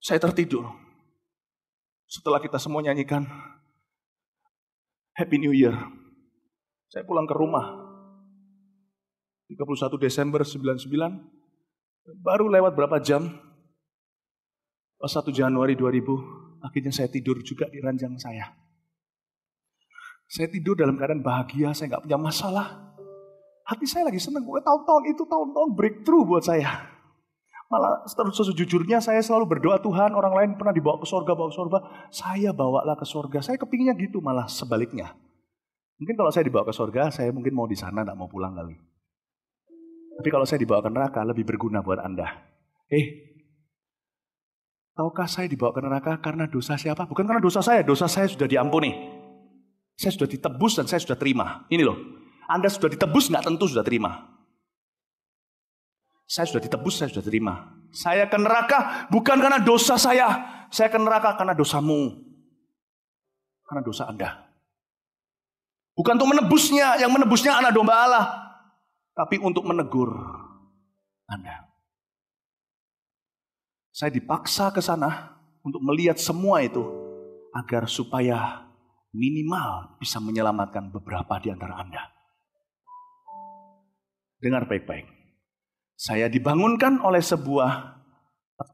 Saya tertidur. Setelah kita semua nyanyikan Happy New Year, saya pulang ke rumah. 31 Desember 99, baru lewat berapa jam, pas 1 Januari 2000, akhirnya saya tidur juga di ranjang saya. Saya tidur dalam keadaan bahagia, saya gak punya masalah. Hati saya lagi senang, tahun-tahun itu tahun-tahun breakthrough buat saya. Malah sejujurnya saya selalu berdoa, Tuhan, orang lain pernah dibawa ke surga, saya bawalah ke surga. Saya kepinginnya gitu, malah sebaliknya. Mungkin kalau saya dibawa ke surga, saya mungkin mau di sana, gak mau pulang kali. Tapi kalau saya dibawa ke neraka, lebih berguna buat Anda. Tahukah saya dibawa ke neraka karena dosa siapa? Bukan karena dosa saya sudah diampuni. Saya sudah ditebus dan saya sudah terima. Ini loh, Anda sudah ditebus, gak tentu sudah terima. Saya sudah ditebus, saya sudah terima. Saya ke neraka bukan karena dosa saya ke neraka karena dosamu. Karena dosa Anda. Bukan untuk menebusnya, yang menebusnya anak domba Allah. Tapi untuk menegur Anda. Saya dipaksa ke sana untuk melihat semua itu. Agar supaya minimal bisa menyelamatkan beberapa di antara Anda. Dengar baik-baik. Saya dibangunkan oleh sebuah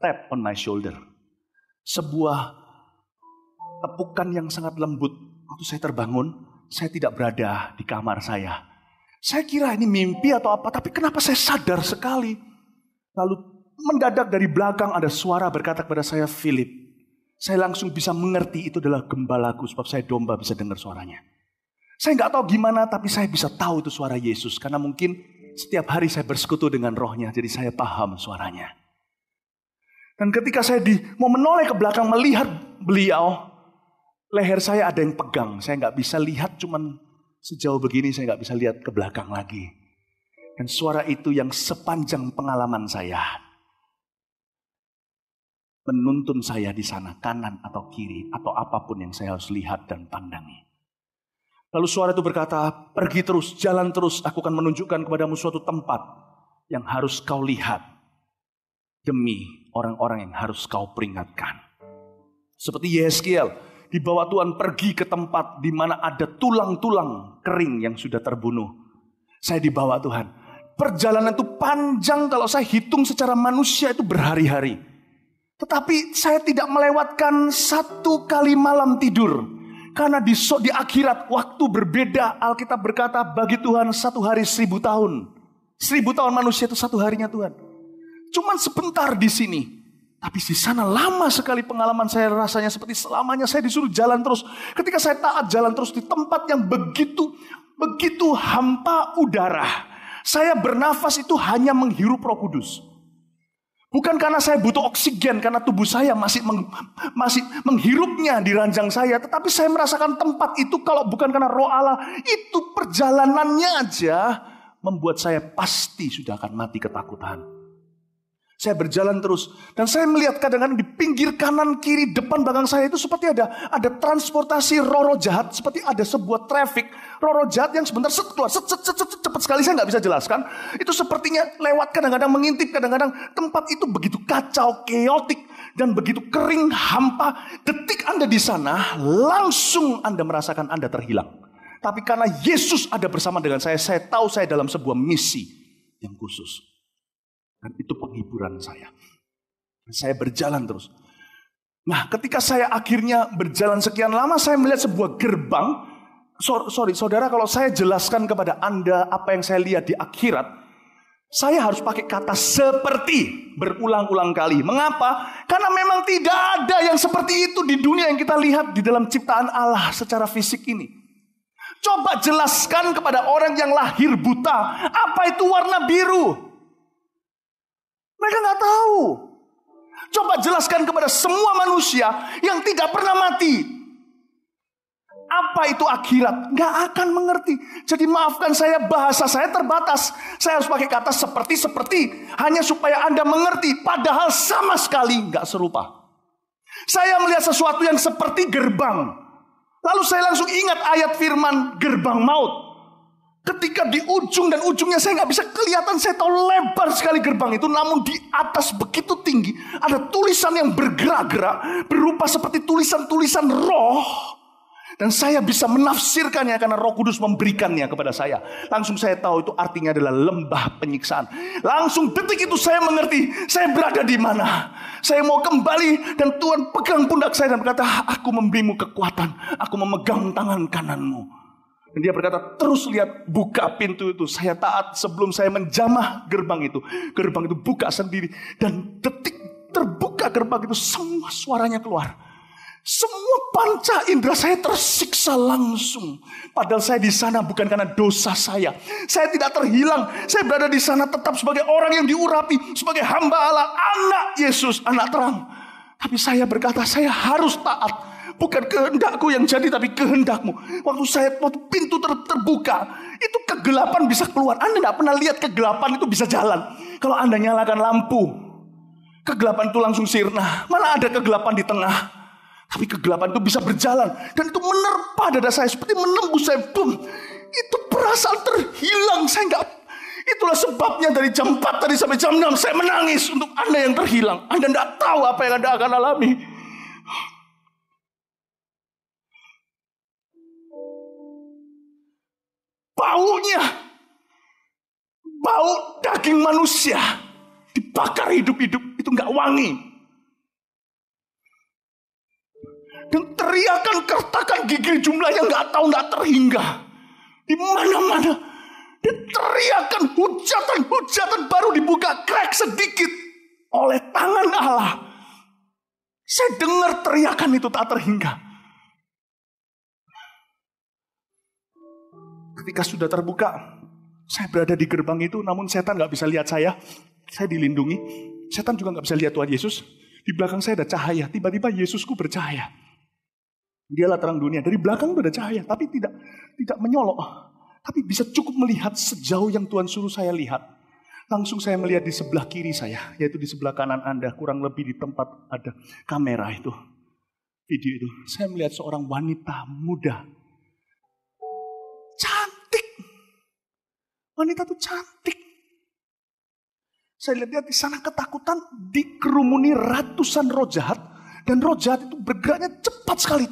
tap on my shoulder. Sebuah tepukan yang sangat lembut. Waktu saya terbangun, saya tidak berada di kamar saya. Saya kira ini mimpi atau apa, tapi kenapa saya sadar sekali. Lalu mendadak dari belakang ada suara berkata kepada saya, Philip. Saya langsung bisa mengerti itu adalah gembalaku, sebab saya domba bisa dengar suaranya. Saya nggak tahu gimana, tapi saya bisa tahu itu suara Yesus. Karena mungkin setiap hari saya bersekutu dengan rohnya, jadi saya paham suaranya. Dan ketika saya mau menoleh ke belakang melihat beliau, leher saya ada yang pegang. Saya nggak bisa lihat, cuman sejauh begini saya nggak bisa lihat ke belakang lagi. Dan suara itu yang sepanjang pengalaman saya menuntun saya di sana, kanan atau kiri, atau apapun yang saya harus lihat dan pandangi. Lalu suara itu berkata, pergi terus, jalan terus, aku akan menunjukkan kepadamu suatu tempat yang harus kau lihat. Demi orang-orang yang harus kau peringatkan. Seperti Yeskiel, dibawa Tuhan pergi ke tempat di mana ada tulang-tulang kering yang sudah terbunuh. Saya dibawa Tuhan. Perjalanan itu panjang, kalau saya hitung secara manusia itu berhari-hari. Tetapi saya tidak melewatkan 1 kali malam tidur. Karena di akhirat waktu berbeda. Alkitab berkata bagi Tuhan 1 hari 1000 tahun. 1000 tahun manusia itu 1 harinya Tuhan. Cuman sebentar di sini. Tapi di sana lama sekali pengalaman saya, rasanya seperti selamanya saya disuruh jalan terus. Ketika saya taat jalan terus di tempat yang begitu hampa udara. Saya bernafas itu hanya menghirup Roh Kudus. Bukan karena saya butuh oksigen, karena tubuh saya masih menghirupnya di ranjang saya. Tetapi saya merasakan tempat itu kalau bukan karena Roh Allah. Itu perjalanannya aja membuat saya pasti sudah akan mati ketakutan. Saya berjalan terus. Dan saya melihat kadang-kadang di pinggir kanan, kiri, depan, belakang saya itu seperti ada transportasi roh-roh jahat. Seperti ada sebuah traffic roh-roh jahat yang sebentar keluar. Cepat sekali, saya nggak bisa jelaskan. Itu sepertinya lewat, kadang-kadang mengintip, kadang-kadang tempat itu begitu kacau, keotik. Dan begitu kering, hampa. Detik Anda di sana, langsung Anda merasakan Anda terhilang. Tapi karena Yesus ada bersama dengan saya tahu saya dalam sebuah misi yang khusus. Dan itu penghiburan saya. Saya berjalan terus. Nah, ketika saya akhirnya berjalan sekian lama, saya melihat sebuah gerbang. Saudara, kalau saya jelaskan kepada Anda apa yang saya lihat di akhirat, saya harus pakai kata seperti berulang-ulang kali. Mengapa? Karena memang tidak ada yang seperti itu di dunia yang kita lihat di dalam ciptaan Allah secara fisik ini. Coba jelaskan kepada orang yang lahir buta, apa itu warna biru? Mereka nggak tahu. Coba jelaskan kepada semua manusia yang tidak pernah mati. Apa itu akhirat? Nggak akan mengerti. Jadi maafkan saya, bahasa saya terbatas. Saya harus pakai kata seperti. Hanya supaya Anda mengerti. Padahal sama sekali nggak serupa. Saya melihat sesuatu yang seperti gerbang. Lalu saya langsung ingat ayat firman gerbang maut. Ketika di ujung, dan ujungnya saya nggak bisa kelihatan, saya tahu lebar sekali gerbang itu, namun di atas begitu tinggi ada tulisan yang bergerak-gerak, berupa seperti tulisan-tulisan roh. Dan saya bisa menafsirkannya karena Roh Kudus memberikannya kepada saya. Langsung saya tahu itu artinya adalah lembah penyiksaan. Langsung detik itu saya mengerti saya berada di mana. Saya mau kembali, dan Tuhan pegang pundak saya dan berkata, aku memberimu kekuatan, aku memegang tangan kananmu. Dan dia berkata, terus lihat, buka pintu itu. Saya taat sebelum saya menjamah gerbang itu. Gerbang itu buka sendiri. Dan detik terbuka gerbang itu, semua suaranya keluar. Semua panca indera saya tersiksa langsung. Padahal saya di sana bukan karena dosa saya. Saya tidak terhilang. Saya berada di sana tetap sebagai orang yang diurapi, sebagai hamba Allah, anak Yesus, anak terang. Tapi saya berkata, saya harus taat. Bukan kehendakku yang jadi, tapi kehendakmu. Waktu pintu terbuka, itu kegelapan bisa keluar. Anda tidak pernah lihat kegelapan itu bisa jalan. Kalau Anda nyalakan lampu, kegelapan itu langsung sirna. Mana ada kegelapan di tengah. Tapi kegelapan itu bisa berjalan. Dan itu menerpa dada saya, seperti menembus saya. Boom. Itu perasaan terhilang. Saya enggak. Itulah sebabnya dari jam 4 tadi sampai jam 6 saya menangis untuk Anda yang terhilang. Anda tidak tahu apa yang Anda akan alami. Baunya, bau daging manusia dibakar hidup-hidup, itu enggak wangi. Dan teriakan, kertakan gigi jumlahnya nggak terhingga. Di mana-mana. Dan teriakan, hujatan baru dibuka crack sedikit oleh tangan Allah. Saya dengar teriakan itu tak terhingga. Ketika sudah terbuka, saya berada di gerbang itu, namun setan nggak bisa lihat saya. Saya dilindungi. Setan juga nggak bisa lihat Tuhan Yesus. Di belakang saya ada cahaya. Tiba-tiba Yesusku bercahaya. Dialah terang dunia. Dari belakang itu ada cahaya, tapi tidak menyolok. Tapi bisa cukup melihat sejauh yang Tuhan suruh saya lihat. Langsung saya melihat di sebelah kiri saya, yaitu di sebelah kanan Anda, kurang lebih di tempat ada kamera itu. Video itu. Saya melihat seorang wanita muda. Cantik. Wanita itu cantik. Saya lihat di sana ketakutan, dikerumuni ratusan roh jahat. Dan roh jahat itu bergeraknya cepat sekali.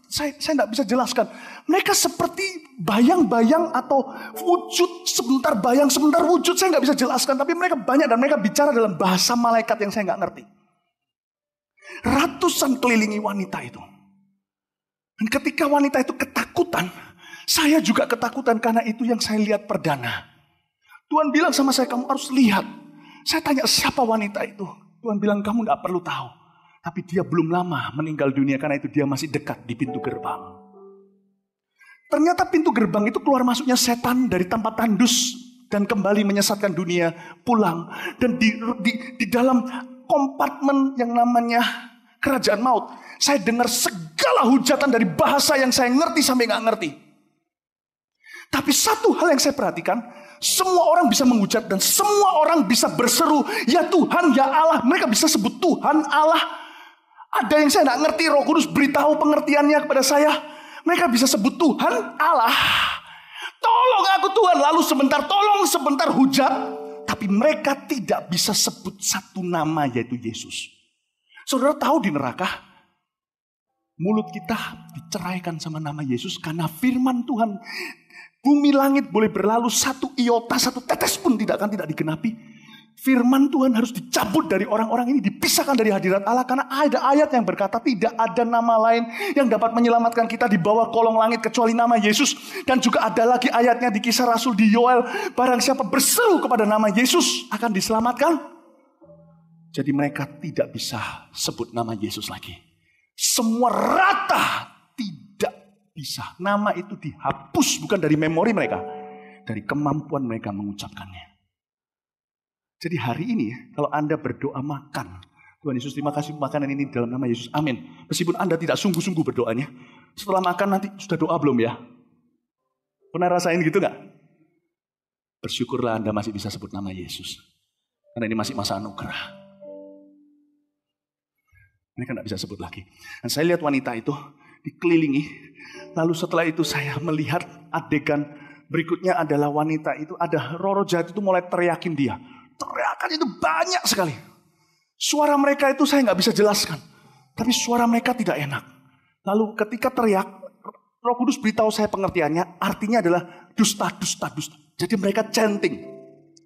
Saya tidak bisa jelaskan. Mereka seperti bayang-bayang atau wujud, sebentar bayang, sebentar wujud. Saya nggak bisa jelaskan. Tapi mereka banyak dan mereka bicara dalam bahasa malaikat yang saya nggak ngerti. Ratusan kelilingi wanita itu. Dan ketika wanita itu ketakutan, saya juga ketakutan karena itu yang saya lihat perdana. Tuhan bilang sama saya, kamu harus lihat. Saya tanya, siapa wanita itu? Tuhan bilang, kamu nggak perlu tahu. Tapi dia belum lama meninggal dunia karena itu dia masih dekat di pintu gerbang. Ternyata pintu gerbang itu keluar masuknya setan dari tempat tandus dan kembali menyesatkan dunia pulang. Dan di dalam kompartemen yang namanya kerajaan maut, saya dengar segala hujatan dari bahasa yang saya ngerti sampai nggak ngerti. Tapi satu hal yang saya perhatikan, semua orang bisa menghujat dan semua orang bisa berseru, ya Tuhan, ya Allah. Mereka bisa sebut Tuhan, Allah. Ada yang saya tidak ngerti, Roh Kudus beritahu pengertiannya kepada saya. Mereka bisa sebut Tuhan, Allah. Tolong aku Tuhan. Lalu sebentar tolong, sebentar hujat. Tapi mereka tidak bisa sebut satu nama, yaitu Yesus. Saudara tahu di neraka, mulut kita diceraikan sama nama Yesus karena firman Tuhan. Bumi langit boleh berlalu, satu iota, satu tetes pun tidak digenapi. Firman Tuhan harus dicabut dari orang-orang ini, dipisahkan dari hadirat Allah. Karena ada ayat yang berkata tidak ada nama lain yang dapat menyelamatkan kita di bawah kolong langit kecuali nama Yesus. Dan juga ada lagi ayatnya di Kisah Rasul di Yoel, barang siapa berseru kepada nama Yesus akan diselamatkan. Jadi mereka tidak bisa sebut nama Yesus lagi. Semua rata tidak bisa. Nama itu dihapus bukan dari memori mereka, dari kemampuan mereka mengucapkannya. Jadi hari ini kalau Anda berdoa makan, Tuhan Yesus terima kasih makanan ini dalam nama Yesus, amin. Meskipun Anda tidak sungguh-sungguh berdoanya, setelah makan nanti sudah doa belum ya? Pernah rasain gitu gak? Bersyukurlah Anda masih bisa sebut nama Yesus. Karena ini masih masa anugerah. Mereka tidak bisa sebut lagi. Dan saya lihat wanita itu dikelilingi. Lalu setelah itu saya melihat adegan berikutnya adalah wanita itu, ada roh jahat itu mulai teriakin dia. Teriakan itu banyak sekali. Suara mereka itu saya nggak bisa jelaskan. Tapi suara mereka tidak enak. Lalu ketika teriak, Roh Kudus beritahu saya pengertiannya, artinya adalah dusta, dusta, dusta. Jadi mereka chanting.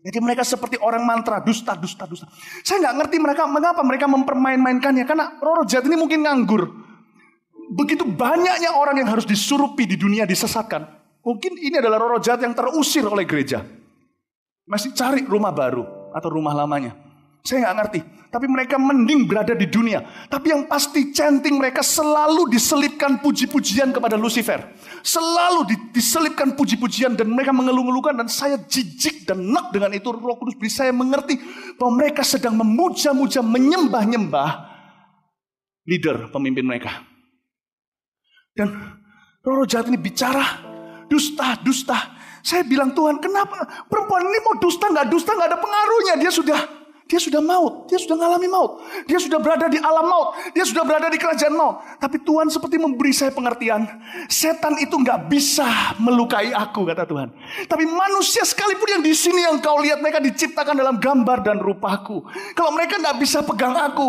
Jadi mereka seperti orang mantra, dusta, dusta, dusta. Saya nggak ngerti mereka mengapa mereka mempermain-mainkannya. Karena roh jahat ini mungkin nganggur. Begitu banyaknya orang yang harus disurupi di dunia, disesatkan. Mungkin ini adalah roh jahat yang terusir oleh gereja. Masih cari rumah baru atau rumah lamanya. Saya nggak ngerti. Tapi mereka mending berada di dunia. Tapi yang pasti chanting mereka selalu diselipkan puji-pujian kepada Lucifer. Selalu diselipkan puji-pujian dan mereka mengeluh-ngeluhkan. Dan saya jijik dan nek dengan itu. Roh Kudus beri saya mengerti bahwa mereka sedang memuja-muja, menyembah-nyembah leader, pemimpin mereka. Dan roh jahat ini bicara, dusta, dusta. Saya bilang, Tuhan, kenapa perempuan ini mau dusta, nggak ada pengaruhnya. Dia sudah maut, dia sudah mengalami maut. Dia sudah berada di alam maut, dia sudah berada di kerajaan maut. Tapi Tuhan seperti memberi saya pengertian. Setan itu nggak bisa melukai aku, kata Tuhan. Tapi manusia sekalipun yang di sini yang kau lihat, mereka diciptakan dalam gambar dan rupaku. Kalau mereka nggak bisa pegang aku,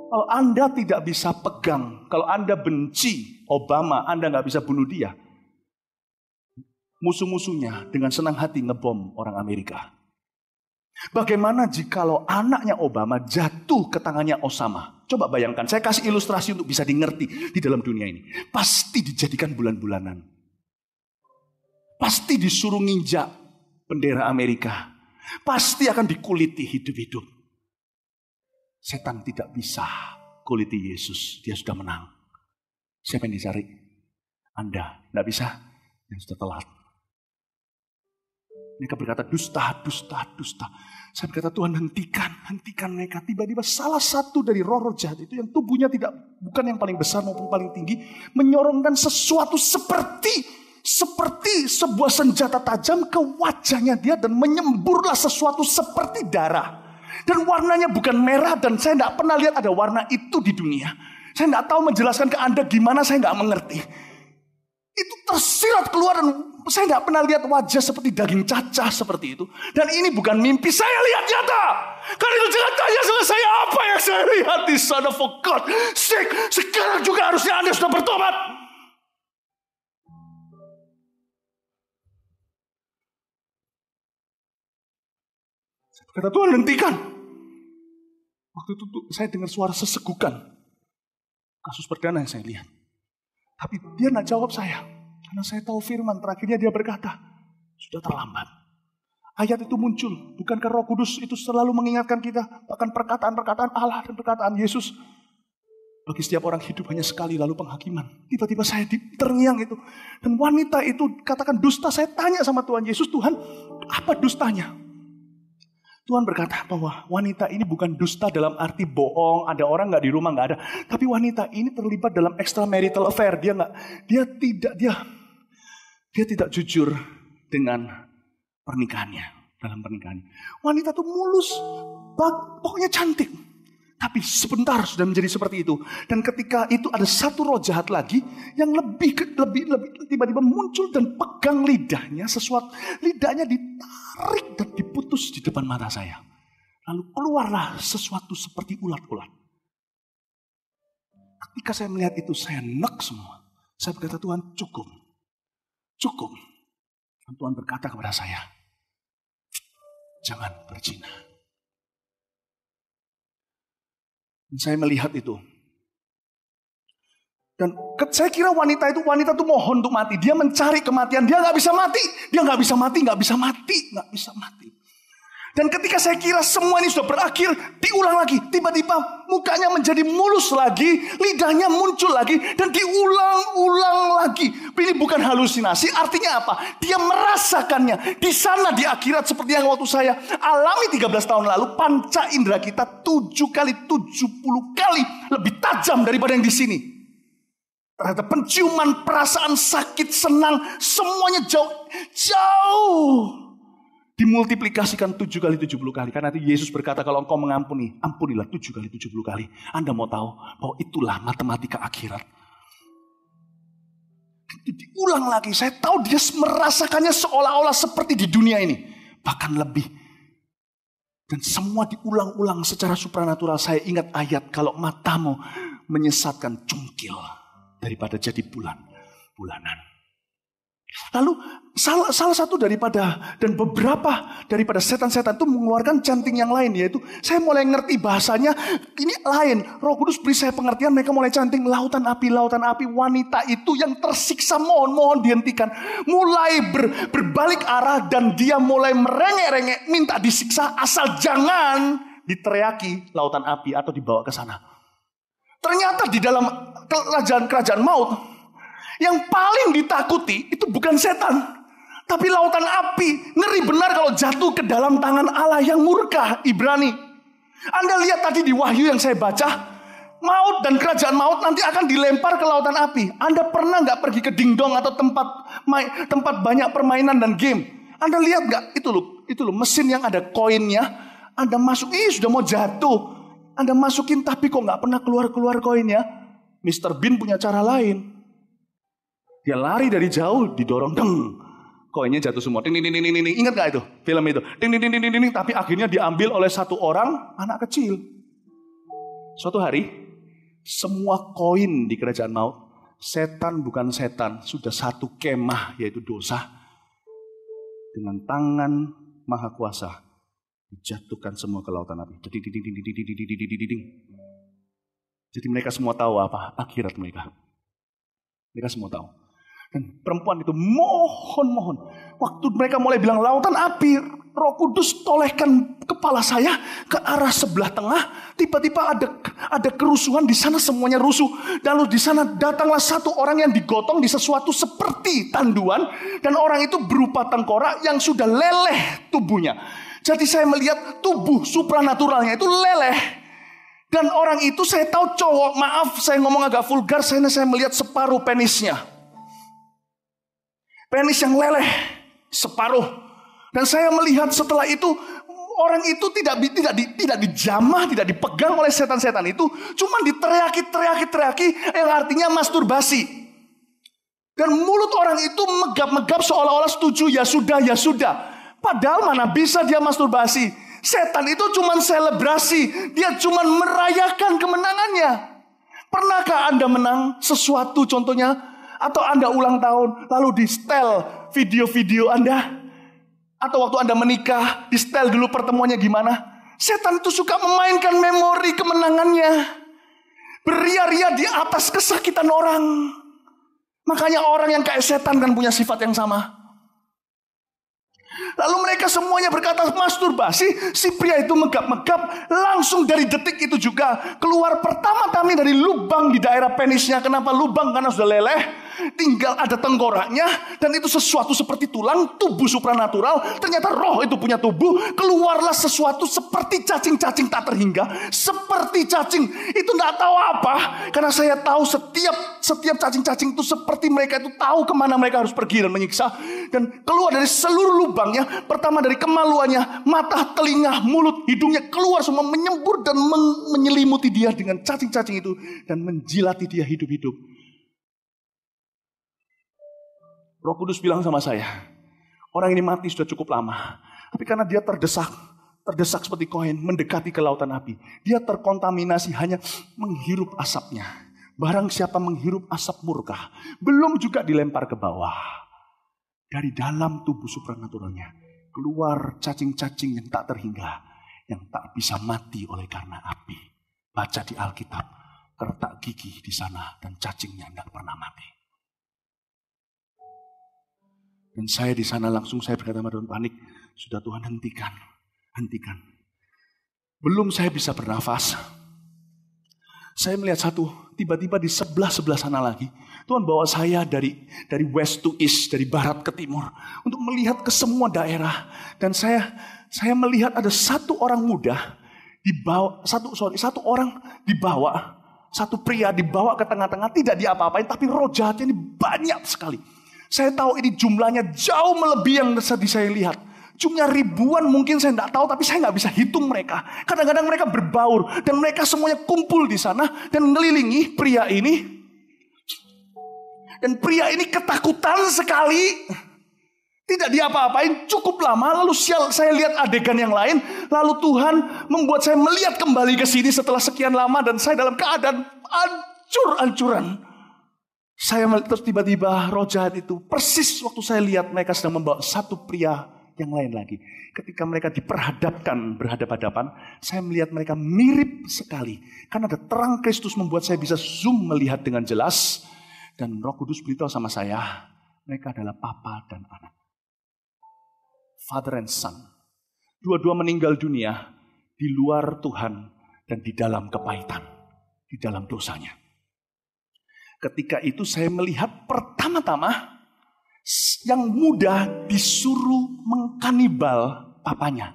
kalau Anda tidak bisa pegang, kalau Anda benci Obama, Anda nggak bisa bunuh dia. Musuh-musuhnya dengan senang hati ngebom orang Amerika. Bagaimana jikalau anaknya Obama jatuh ke tangannya Osama? Coba bayangkan, saya kasih ilustrasi untuk bisa dimengerti di dalam dunia ini. Pasti dijadikan bulan-bulanan. Pasti disuruh nginjak bendera Amerika. Pasti akan dikuliti hidup-hidup. Setan tidak bisa kuliti Yesus, dia sudah menang. Siapa yang dicari? Anda, tidak bisa, yang sudah telat. Mereka berkata dusta, dusta, dusta. Saya berkata Tuhan hentikan mereka. Tiba-tiba salah satu dari roh jahat itu yang tubuhnya bukan yang paling besar maupun paling tinggi, menyorongkan sesuatu seperti sebuah senjata tajam ke wajahnya dia dan menyemburlah sesuatu seperti darah. Dan warnanya bukan merah dan saya tidak pernah lihat ada warna itu di dunia. Saya tidak tahu menjelaskan ke Anda gimana, saya tidak mengerti. Itu tersirat keluar dan saya tidak pernah lihat wajah seperti daging cacah seperti itu. Dan ini bukan mimpi, saya lihat nyata. Karena itu jangan tanya sama saya apa yang saya lihat di Son of God. Sekarang juga harusnya Anda sudah bertobat. Kata Tuhan hentikan. Waktu itu saya dengar suara sesegukan. Kasus perdana yang saya lihat. Tapi dia tidak jawab saya. Karena saya tahu firman. Terakhirnya dia berkata, sudah terlambat. Ayat itu muncul. Bukankah Roh Kudus itu selalu mengingatkan kita. Bahkan perkataan-perkataan Allah dan perkataan Yesus. Bagi setiap orang hidup hanya sekali lalu penghakiman. Tiba-tiba saya terngiang itu. Dan wanita itu katakan dusta. Saya tanya sama Tuhan Yesus, Tuhan apa dustanya? Tuhan berkata bahwa wanita ini bukan dusta dalam arti bohong, ada orang nggak di rumah, nggak ada. Tapi wanita ini terlibat dalam extramarital affair. Dia tidak jujur dengan pernikahannya, dalam pernikahannya. Wanita itu mulus, pokoknya cantik. Tapi sebentar sudah menjadi seperti itu. Dan ketika itu ada satu roh jahat lagi yang lebih tiba-tiba muncul dan pegang lidahnya, lidahnya ditarik dan diputus di depan mata saya. Lalu keluarlah sesuatu seperti ulat-ulat. Ketika saya melihat itu saya nek semua. Saya berkata, Tuhan cukup. Dan Tuhan berkata kepada saya, jangan berzina. Dan saya melihat itu. Dan saya kira wanita itu mohon untuk mati. Dia mencari kematian. Dia nggak bisa mati. Dan ketika saya kira semua ini sudah berakhir, diulang lagi. Tiba-tiba mukanya menjadi mulus lagi, lidahnya muncul lagi, dan diulang-ulang lagi. Ini bukan halusinasi, artinya apa? Dia merasakannya. Di sana di akhirat seperti yang waktu saya alami 13 tahun lalu, panca indera kita 7 kali 70 kali lebih tajam daripada yang di sini. Terhadap penciuman, perasaan sakit, senang, semuanya jauh. Dimultiplikasikan 7 kali 70 kali. Karena itu Yesus berkata kalau engkau mengampuni, ampunilah 7 kali 70 kali. Anda mau tahu bahwa itulah matematika akhirat. Diulang lagi. Saya tahu dia merasakannya seolah-olah seperti di dunia ini. Bahkan lebih. Dan semua diulang-ulang secara supranatural. Saya ingat ayat, kalau matamu menyesatkan, cungkil daripada jadi bulanan. Lalu salah satu daripada dan beberapa daripada setan-setan itu mengeluarkan canting yang lain, yaitu saya mulai ngerti bahasanya ini lain. Roh Kudus beri saya pengertian, mereka mulai canting lautan api, wanita itu yang tersiksa, mohon dihentikan. Mulai berbalik arah dan dia mulai merengek-rengek minta disiksa asal jangan diteriaki lautan api atau dibawa ke sana. Ternyata di dalam kerajaan maut yang paling ditakuti itu bukan setan, tapi lautan api. Ngeri benar kalau jatuh ke dalam tangan Allah yang murka, Ibrani. Anda lihat tadi di Wahyu yang saya baca, maut dan kerajaan maut nanti akan dilempar ke lautan api. Anda pernah nggak pergi ke dingdong atau tempat banyak permainan dan game? Anda lihat nggak itu loh mesin yang ada koinnya. Anda masuk, sudah mau jatuh. Anda masukin tapi kok nggak pernah keluar koinnya. Mr. Bean punya cara lain. Dia lari dari jauh, didorong, deng. Koinnya jatuh semua. Ding, ding, ding, ding, ding. Ingat gak itu film itu? Ding, ding, ding, ding, ding. Tapi akhirnya diambil oleh satu orang, anak kecil. Suatu hari, semua koin di kerajaan maut, setan bukan setan, sudah satu kemah, yaitu dosa. Dengan tangan maha kuasa, dijatuhkan semua ke lautan api. Jadi mereka semua tahu apa akhirat mereka. Mereka semua tahu. Dan perempuan itu mohon. Waktu mereka mulai bilang lautan api, Roh Kudus tolehkan kepala saya ke arah sebelah tengah. Tiba-tiba ada kerusuhan di sana, semuanya rusuh. Lalu di sana datanglah satu orang yang digotong di sesuatu seperti tanduan. Dan orang itu berupa tengkorak yang sudah leleh tubuhnya. Jadi saya melihat tubuh supranaturalnya itu leleh. Dan orang itu saya tahu cowok, maaf saya ngomong agak vulgar, saya melihat separuh penisnya. Penis yang leleh, separuh. Dan saya melihat setelah itu, orang itu tidak dijamah, tidak dipegang oleh setan-setan itu. Cuma diteriaki, yang artinya masturbasi. Dan mulut orang itu megap-megap seolah-olah setuju, ya sudah. Padahal mana bisa dia masturbasi. Setan itu cuma selebrasi. Dia cuma merayakan kemenangannya. Pernahkah Anda menang sesuatu contohnya? Atau Anda ulang tahun lalu di setel video-video Anda? Atau waktu Anda menikah di setel dulu pertemuannya gimana? Setan itu suka memainkan memori kemenangannya. Beria-ria di atas kesakitan orang. Makanya orang yang kayak setan kan punya sifat yang sama. Lalu mereka semuanya berkata masturbasi. Si pria itu megap-megap. Langsung dari detik itu juga keluar pertama-tama dari lubang di daerah penisnya. Kenapa lubang? Karena sudah leleh. Tinggal ada tengkoraknya. Dan itu sesuatu seperti tulang. Tubuh supranatural. Ternyata roh itu punya tubuh. Keluarlah sesuatu seperti cacing-cacing tak terhingga. Seperti cacing. Itu gak tahu apa. Karena saya tahu setiap cacing-cacing itu seperti mereka itu tahu kemana mereka harus pergi dan menyiksa. Dan keluar dari seluruh lubangnya. Pertama dari kemaluannya. Mata, telinga, mulut, hidungnya keluar semua. Menyembur dan menyelimuti dia dengan cacing-cacing itu. Dan menjilati dia hidup-hidup. Roh Kudus bilang sama saya, orang ini mati sudah cukup lama. Tapi karena dia terdesak seperti koin, mendekati ke lautan api. Dia terkontaminasi hanya menghirup asapnya. Barang siapa menghirup asap murka, belum juga dilempar ke bawah. Dari dalam tubuh supranaturalnya, keluar cacing-cacing yang tak terhingga, yang tak bisa mati oleh karena api. Baca di Alkitab, terletak gigi di sana dan cacingnya tidak pernah mati. Dan saya di sana langsung saya berkata dalam panik, sudah Tuhan hentikan. Belum saya bisa bernafas. Saya melihat tiba-tiba di sebelah sana lagi. Tuhan bawa saya dari west to east, dari barat ke timur. Untuk melihat ke semua daerah. Dan saya melihat ada satu orang muda, satu orang dibawa. Satu pria dibawa ke tengah-tengah, tidak diapa-apain. Tapi roh jahatnya ini banyak sekali. Saya tahu ini jumlahnya jauh melebihi yang tadi saya lihat. Jumlah ribuan mungkin saya tidak tahu, tapi saya nggak bisa hitung mereka. Kadang-kadang mereka berbaur dan mereka semuanya kumpul di sana dan mengelilingi pria ini. Dan pria ini ketakutan sekali. Tidak diapa-apain, cukup lama. Lalu saya lihat adegan yang lain. Lalu Tuhan membuat saya melihat kembali ke sini setelah sekian lama. Dan saya dalam keadaan hancur-hancuran. Saya terus tiba-tiba roh jahat itu persis waktu saya lihat mereka sedang membawa satu pria yang lain lagi. Ketika mereka diperhadapkan berhadapan-hadapan, saya melihat mereka mirip sekali. Karena ada terang Kristus membuat saya bisa zoom melihat dengan jelas. Dan Roh Kudus beritahu sama saya, mereka adalah papa dan anak. Father and son. Dua-dua meninggal dunia di luar Tuhan dan di dalam kepahitan, di dalam dosanya. Ketika itu saya melihat pertama-tama yang muda disuruh mengkanibal papanya.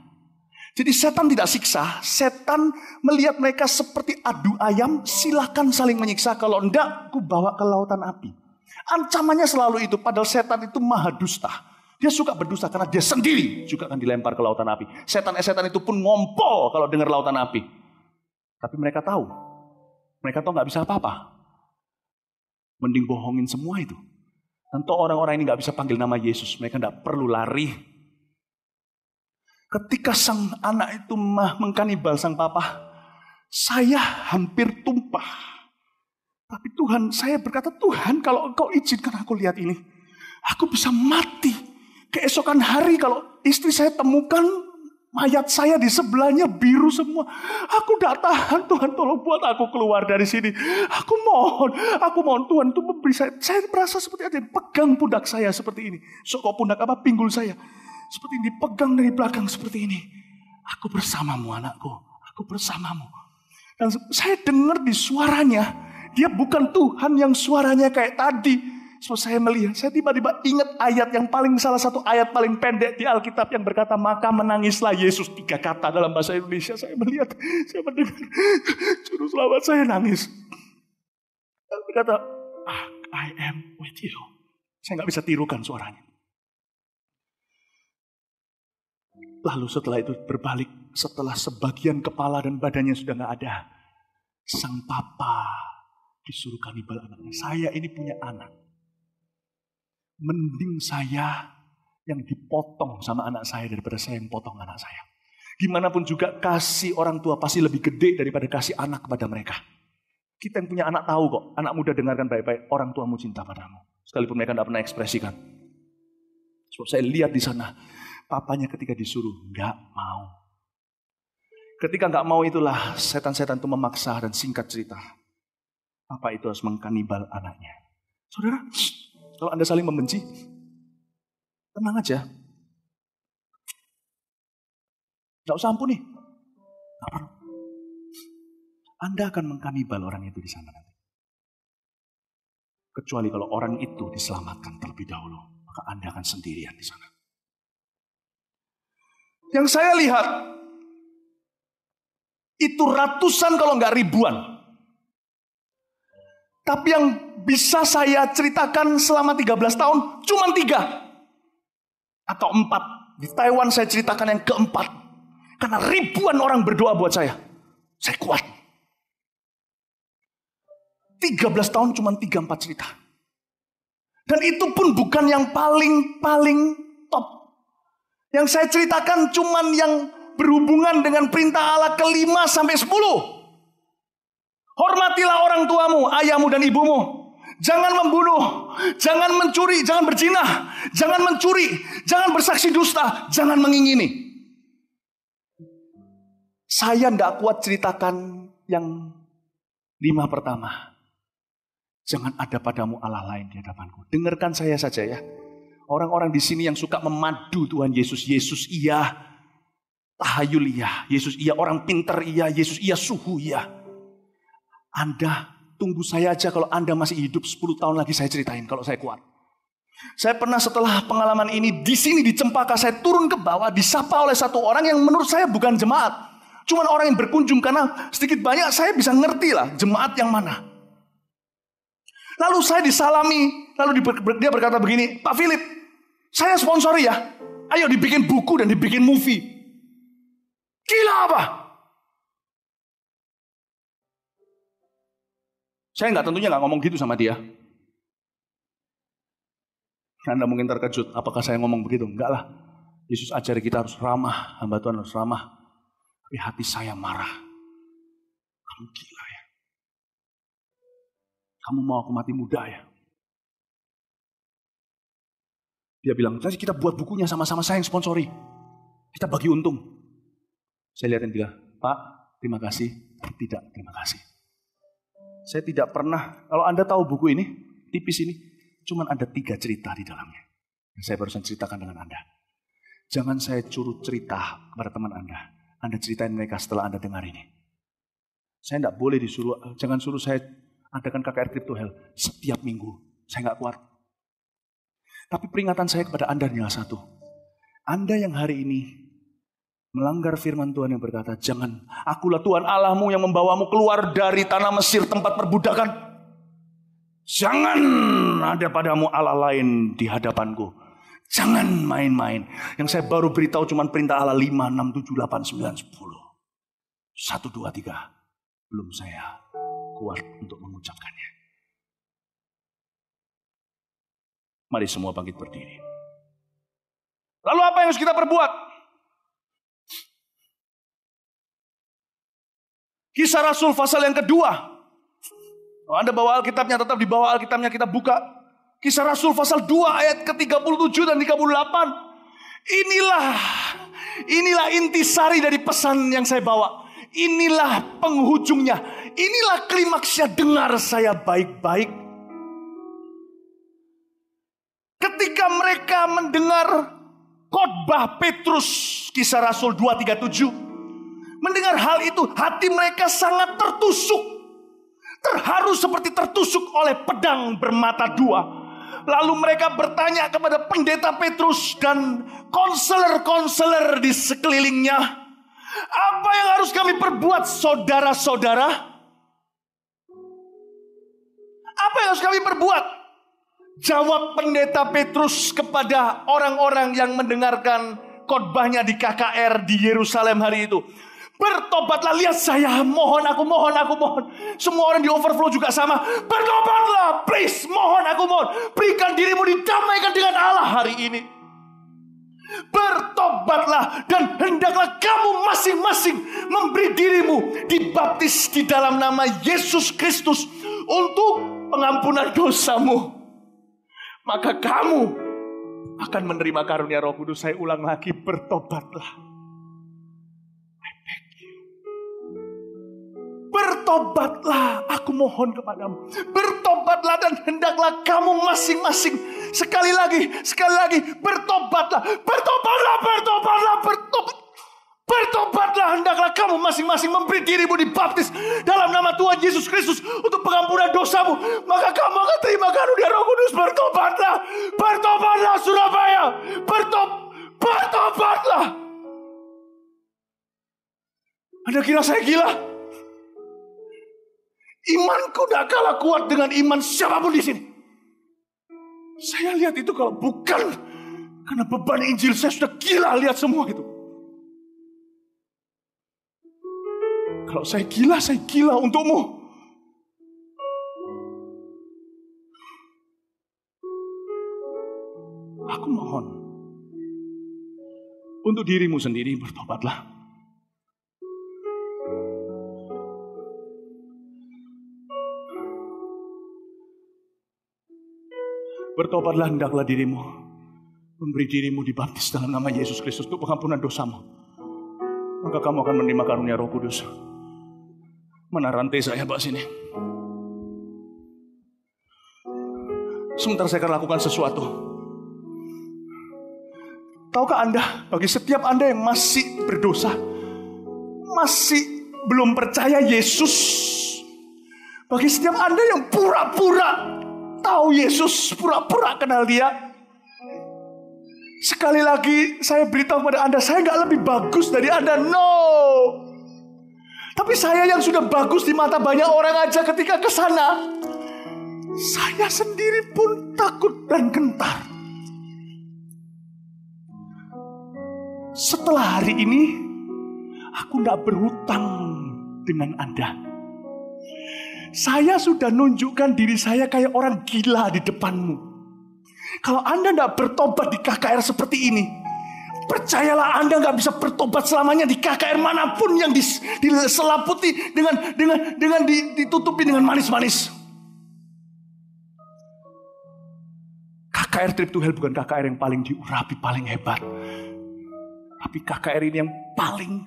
Jadi setan tidak siksa, setan melihat mereka seperti adu ayam, silakan saling menyiksa, kalau enggak aku bawa ke lautan api. Ancamannya selalu itu, padahal setan itu maha dusta. Dia suka berdusta karena dia sendiri juga akan dilempar ke lautan api. Setan itu pun ngompol kalau dengar lautan api. Tapi mereka tahu nggak bisa apa-apa. Mending bohongin semua itu. Tentu orang-orang ini nggak bisa panggil nama Yesus, mereka nggak perlu lari. Ketika sang anak itu mengkanibal sang papa, saya hampir tumpah. Tapi Tuhan, saya berkata, Tuhan kalau Engkau izinkan aku lihat ini, aku bisa mati. Keesokan hari kalau istri saya temukan mayat saya di sebelahnya biru semua. Aku tidak tahan, Tuhan tolong buat aku keluar dari sini. Aku mohon Tuhan untuk memberi saya merasa seperti ada yang pegang pundak saya seperti ini. Pundak pinggul saya. Seperti ini dipegang dari belakang seperti ini. Aku bersamamu anakku, aku bersamamu. Dan saya dengar di suaranya, dia bukan Tuhan yang suaranya kayak tadi. So, saya melihat, saya tiba-tiba ingat ayat yang salah satu ayat paling pendek di Alkitab yang berkata, maka menangislah Yesus. 3 kata dalam bahasa Indonesia. Saya melihat, saya mendengar, juru selamat saya nangis. Dia berkata, I am with you. Saya nggak bisa tirukan suaranya. Lalu setelah itu berbalik, setelah sebagian kepala dan badannya sudah nggak ada, sang papa disuruh kanibal anaknya. Saya ini punya anak. Mending saya yang dipotong sama anak saya daripada saya yang potong anak saya. Gimana pun juga kasih orang tua pasti lebih gede daripada kasih anak kepada mereka. Kita yang punya anak tahu kok. Anak muda dengarkan baik-baik. Orang tuamu cinta padamu. Sekalipun mereka tidak pernah ekspresikan. Sebab saya lihat di sana. Papanya ketika disuruh nggak mau. Ketika nggak mau itulah setan-setan itu memaksa dan singkat cerita. Papa itu harus mengkanibal anaknya. Saudara, kalau Anda saling membenci, tenang aja. Nggak usah ampuni. Nggak perlu. Anda akan mengkanibal orang itu di sana nanti. Kecuali kalau orang itu diselamatkan terlebih dahulu, maka Anda akan sendirian di sana. Yang saya lihat, itu ratusan kalau nggak ribuan. Tapi yang bisa saya ceritakan selama 13 tahun, cuma 3 atau 4. Di Taiwan saya ceritakan yang keempat. Karena ribuan orang berdoa buat saya. Saya kuat. 13 tahun cuma 3-4 cerita. Dan itu pun bukan yang paling top. Yang saya ceritakan cuma yang berhubungan dengan perintah Allah ke-5 sampai 10. Hormatilah orang tuamu, ayahmu dan ibumu. Jangan membunuh, jangan mencuri, jangan berzina, jangan mencuri, jangan bersaksi dusta, jangan mengingini. Saya tidak kuat ceritakan yang 5 pertama. Jangan ada padamu Allah lain di hadapanku. Dengarkan saya saja ya. Orang-orang di sini yang suka memadu Tuhan Yesus. Yesus iya, tahayul iya. Yesus iya, orang pintar iya. Yesus iya, suhu iya. Anda tunggu saya aja kalau Anda masih hidup 10 tahun lagi saya ceritain kalau saya kuat. Saya pernah setelah pengalaman ini di sini di Cempaka saya turun ke bawah disapa oleh satu orang yang menurut saya bukan jemaat. Cuman orang yang berkunjung karena sedikit banyak saya bisa ngerti lah jemaat yang mana. Lalu saya disalami, lalu dia berkata begini, Pak Philip, saya sponsori ya. Ayo dibikin buku dan dibikin movie. Gila apa? Saya tentunya nggak ngomong gitu sama dia. Anda mungkin terkejut, apakah saya ngomong begitu? Enggak lah. Yesus ajari kita harus ramah, hamba Tuhan harus ramah. Tapi hati saya marah. Kamu gila ya? Kamu mau aku mati muda ya? Dia bilang, nanti kita buat bukunya sama-sama, saya yang sponsori. Kita bagi untung. Saya lihatin dia, Pak, terima kasih. Tidak, terima kasih. Saya tidak pernah, kalau Anda tahu buku ini, tipis ini, cuman ada 3 cerita di dalamnya. Yang saya barusan ceritakan dengan Anda. Jangan saya suruh cerita kepada teman Anda. Anda ceritain mereka setelah Anda dengar ini. Saya tidak boleh disuruh, jangan suruh saya adakan KKR Crypto Hell setiap minggu. Saya nggak kuat. Tapi peringatan saya kepada Anda adalah satu. Anda yang hari ini melanggar firman Tuhan yang berkata, jangan, akulah Tuhan Allahmu yang membawamu keluar dari tanah Mesir tempat perbudakan. Jangan ada padamu Allah lain di hadapanku. Jangan main-main. Yang saya baru beritahu cuma perintah Allah 5, 6, 7, 8, 9, 10. 1, 2, 3. Belum saya kuat untuk mengucapkannya. Mari semua bangkit berdiri. Lalu apa yang harus kita perbuat? Kisah Rasul pasal yang kedua. Kalau Anda bawa Alkitabnya, tetap di bawah Alkitabnya kita buka. Kisah Rasul pasal 2 ayat ke-37 dan 38. Inilah intisari dari pesan yang saya bawa. Inilah penghujungnya. Inilah klimaksnya, dengar saya baik-baik. Ketika mereka mendengar khotbah Petrus, Kisah Rasul 2:37, mendengar hal itu, hati mereka sangat tertusuk. Terharu seperti tertusuk oleh pedang bermata dua. Lalu mereka bertanya kepada pendeta Petrus dan konselor-konselor di sekelilingnya, apa yang harus kami perbuat, saudara-saudara? Apa yang harus kami perbuat? Jawab pendeta Petrus kepada orang-orang yang mendengarkan khotbahnya di KKR di Yerusalem hari itu. Bertobatlah, lihat saya, mohon. Semua orang di overflow juga sama. Bertobatlah, please, mohon. Berikan dirimu didamaikan dengan Allah hari ini. Bertobatlah dan hendaklah kamu masing-masing memberi dirimu dibaptis di dalam nama Yesus Kristus untuk pengampunan dosamu. Maka kamu akan menerima karunia Roh Kudus. Saya ulang lagi, bertobatlah. Bertobatlah, aku mohon kepadamu. Bertobatlah dan hendaklah kamu masing-masing. Sekali lagi, bertobatlah. Bertobatlah, hendaklah kamu masing-masing memberi dirimu dibaptis dalam nama Tuhan Yesus Kristus untuk pengampunan dosamu. Maka kamu akan terima karunia Roh Kudus. Bertobatlah Surabaya. Bertobatlah. Anda kira saya gila? Imanku tidak kalah kuat dengan iman siapapun di sini. Saya lihat itu kalau bukan karena beban Injil, saya sudah gila lihat semua itu. Kalau saya gila untukmu. Aku mohon untuk dirimu sendiri, bertobatlah. Bertobatlah, hendaklah dirimu memberi dirimu dibaptis dalam nama Yesus Kristus untuk pengampunan dosamu. Maka kamu akan menerima karunia Roh Kudus. Mana rantai saya, Pak, sini? Sebentar saya akan lakukan sesuatu. Tahukah Anda, bagi setiap Anda yang masih berdosa, masih belum percaya Yesus, bagi setiap Anda yang pura-pura tahu Yesus, pura-pura kenal Dia, sekali lagi saya beritahu kepada Anda, saya nggak lebih bagus dari Anda, no. Tapi saya yang sudah bagus di mata banyak orang aja, ketika ke sana, saya sendiri pun takut dan gentar. Setelah hari ini, aku nggak berhutang dengan Anda. Saya sudah nunjukkan diri saya kayak orang gila di depanmu. Kalau Anda tidak bertobat di KKR seperti ini, percayalah Anda nggak bisa bertobat selamanya di KKR manapun yang diselaputi dengan ditutupi dengan manis-manis. KKR Trip to Hell bukan KKR yang paling diurapi, paling hebat. Tapi KKR ini yang paling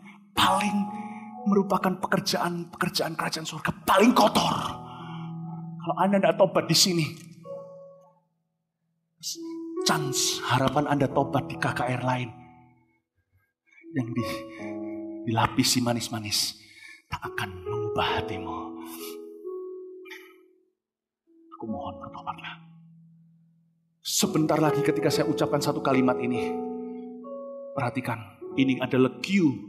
merupakan pekerjaan kerajaan surga paling kotor. Kalau Anda tidak tobat di sini, harapan Anda tobat di KKR lain yang dilapisi manis-manis tak akan mengubah hatimu. Aku mohon bertobatlah. Sebentar lagi ketika saya ucapkan satu kalimat ini, perhatikan, ini adalah cue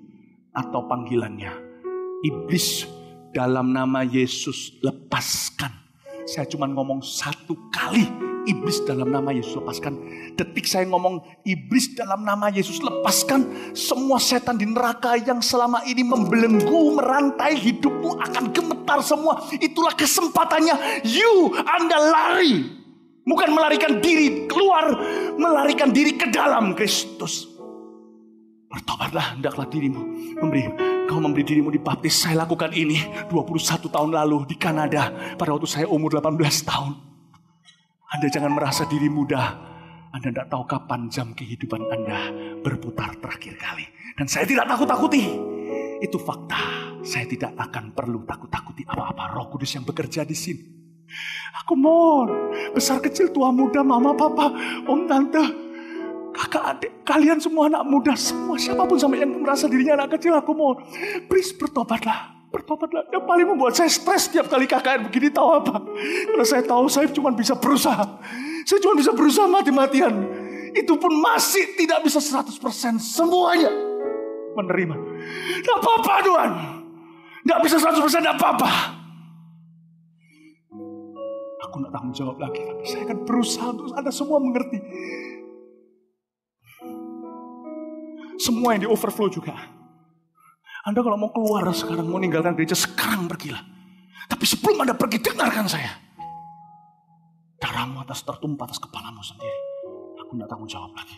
atau panggilannya. Iblis, dalam nama Yesus lepaskan. Saya cuma ngomong satu kali, iblis dalam nama Yesus lepaskan. Detik saya ngomong iblis dalam nama Yesus lepaskan, semua setan di neraka yang selama ini membelenggu, merantai hidupmu akan gemetar semua. Itulah kesempatannya. Anda lari. Bukan melarikan diri keluar, melarikan diri ke dalam Kristus. Bertobatlah, hendaklah dirimu kau memberi dirimu dibaptis. Saya lakukan ini 21 tahun lalu di Kanada pada waktu saya umur 18 tahun. Anda jangan merasa diri muda. Anda tidak tahu kapan jam kehidupan Anda berputar terakhir kali. Dan saya tidak takut-takuti. Itu fakta. Saya tidak akan perlu takut-takuti apa-apa. Roh Kudus yang bekerja di sini. Aku mohon, besar kecil tua muda, mama papa, om tante, kakak adik, kalian semua anak muda, semua siapapun sampai yang merasa dirinya anak kecil, aku mohon, please bertobatlah. Yang paling membuat saya stres setiap kali KKR begini, tahu apa? Karena saya tahu saya cuma bisa berusaha. Saya cuma bisa berusaha mati-matian. Itu pun masih tidak bisa 100% semuanya menerima. Tidak apa-apa Tuhan. Tidak bisa 100% tidak apa-apa. Aku tidak tanggung jawab lagi, tapi saya akan berusaha untuk Anda semua mengerti. Semua yang di overflow juga. Anda kalau mau keluar sekarang, mau meninggalkan gereja, sekarang pergilah. Tapi sebelum Anda pergi, dengarkan saya. Darahmu tertumpah atas kepalamu sendiri. Aku tidak tanggung jawab lagi.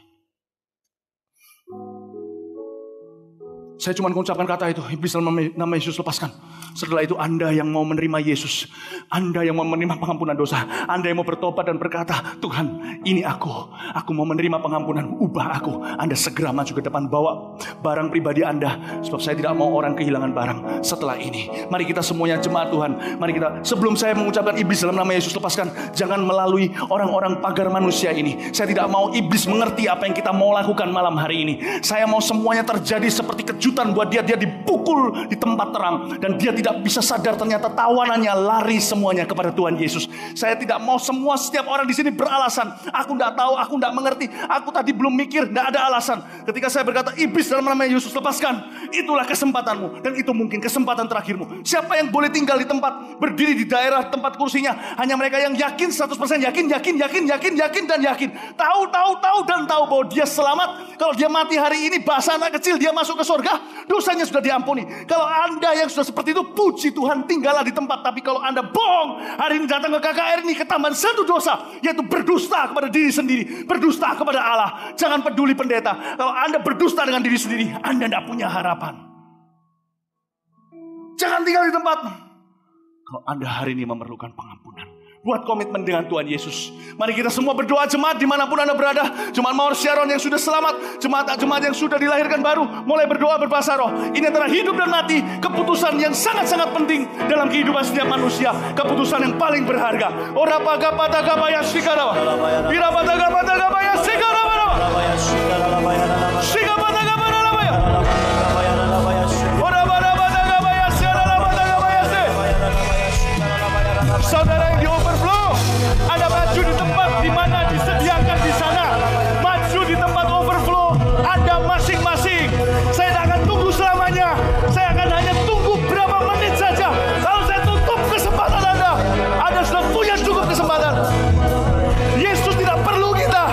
Saya cuma mengucapkan kata itu, iblis dalam nama Yesus lepaskan. Setelah itu Anda yang mau menerima Yesus, Anda yang mau menerima pengampunan dosa, Anda yang mau bertobat dan berkata, Tuhan ini aku mau menerima pengampunan, ubah aku. Anda segera maju ke depan, bawa barang pribadi Anda, sebab saya tidak mau orang kehilangan barang setelah ini. Mari kita semuanya jemaat Tuhan, mari kita, sebelum saya mengucapkan iblis dalam nama Yesus lepaskan, jangan melalui orang-orang pagar manusia ini. Saya tidak mau iblis mengerti apa yang kita mau lakukan malam hari ini. Saya mau semuanya terjadi seperti kejutan buat dia dipukul di tempat terang, dan dia tidak bisa sadar ternyata tawanannya lari semuanya kepada Tuhan Yesus. Saya tidak mau setiap orang di sini beralasan, aku tidak tahu, aku tidak mengerti, aku tadi belum mikir, tidak ada alasan. Ketika saya berkata iblis dalam nama Yesus lepaskan, itulah kesempatanmu, dan itu mungkin kesempatan terakhirmu. Siapa yang boleh tinggal di tempat, berdiri di daerah tempat kursinya? Hanya mereka yang yakin 100%, yakin dan yakin. Tahu dan tahu bahwa dia selamat. Kalau dia mati hari ini, bahasa anak kecil, dia masuk ke surga, dosanya sudah diampuni. Kalau Anda yang sudah seperti itu, puji Tuhan, tinggallah di tempat. Tapi kalau Anda bohong, hari ini datang ke KKR ini, ketambahan satu dosa, yaitu berdusta kepada diri sendiri, berdusta kepada Allah. Jangan peduli pendeta. Kalau Anda berdusta dengan diri sendiri, Anda tidak punya harapan. Jangan tinggal di tempat. Kalau Anda hari ini memerlukan pengampunan, buat komitmen dengan Tuhan Yesus. Mari kita semua berdoa, jemaat dimanapun Anda berada. Jemaat Mawar Syaron yang sudah selamat, jemaat yang sudah dilahirkan baru, mulai berdoa berbahasa roh. Ini adalah hidup dan mati, keputusan yang sangat-sangat penting dalam kehidupan setiap manusia. Keputusan yang paling berharga. Saudara yang di overflow, Anda maju di tempat di mana disediakan di sana. Maju di tempat overflow Anda masing-masing. Saya tidak akan tunggu selamanya. Saya akan hanya tunggu berapa menit saja. Lalu saya tutup kesempatan Anda. Anda sudah punya cukup kesempatan. Yesus tidak perlu kita.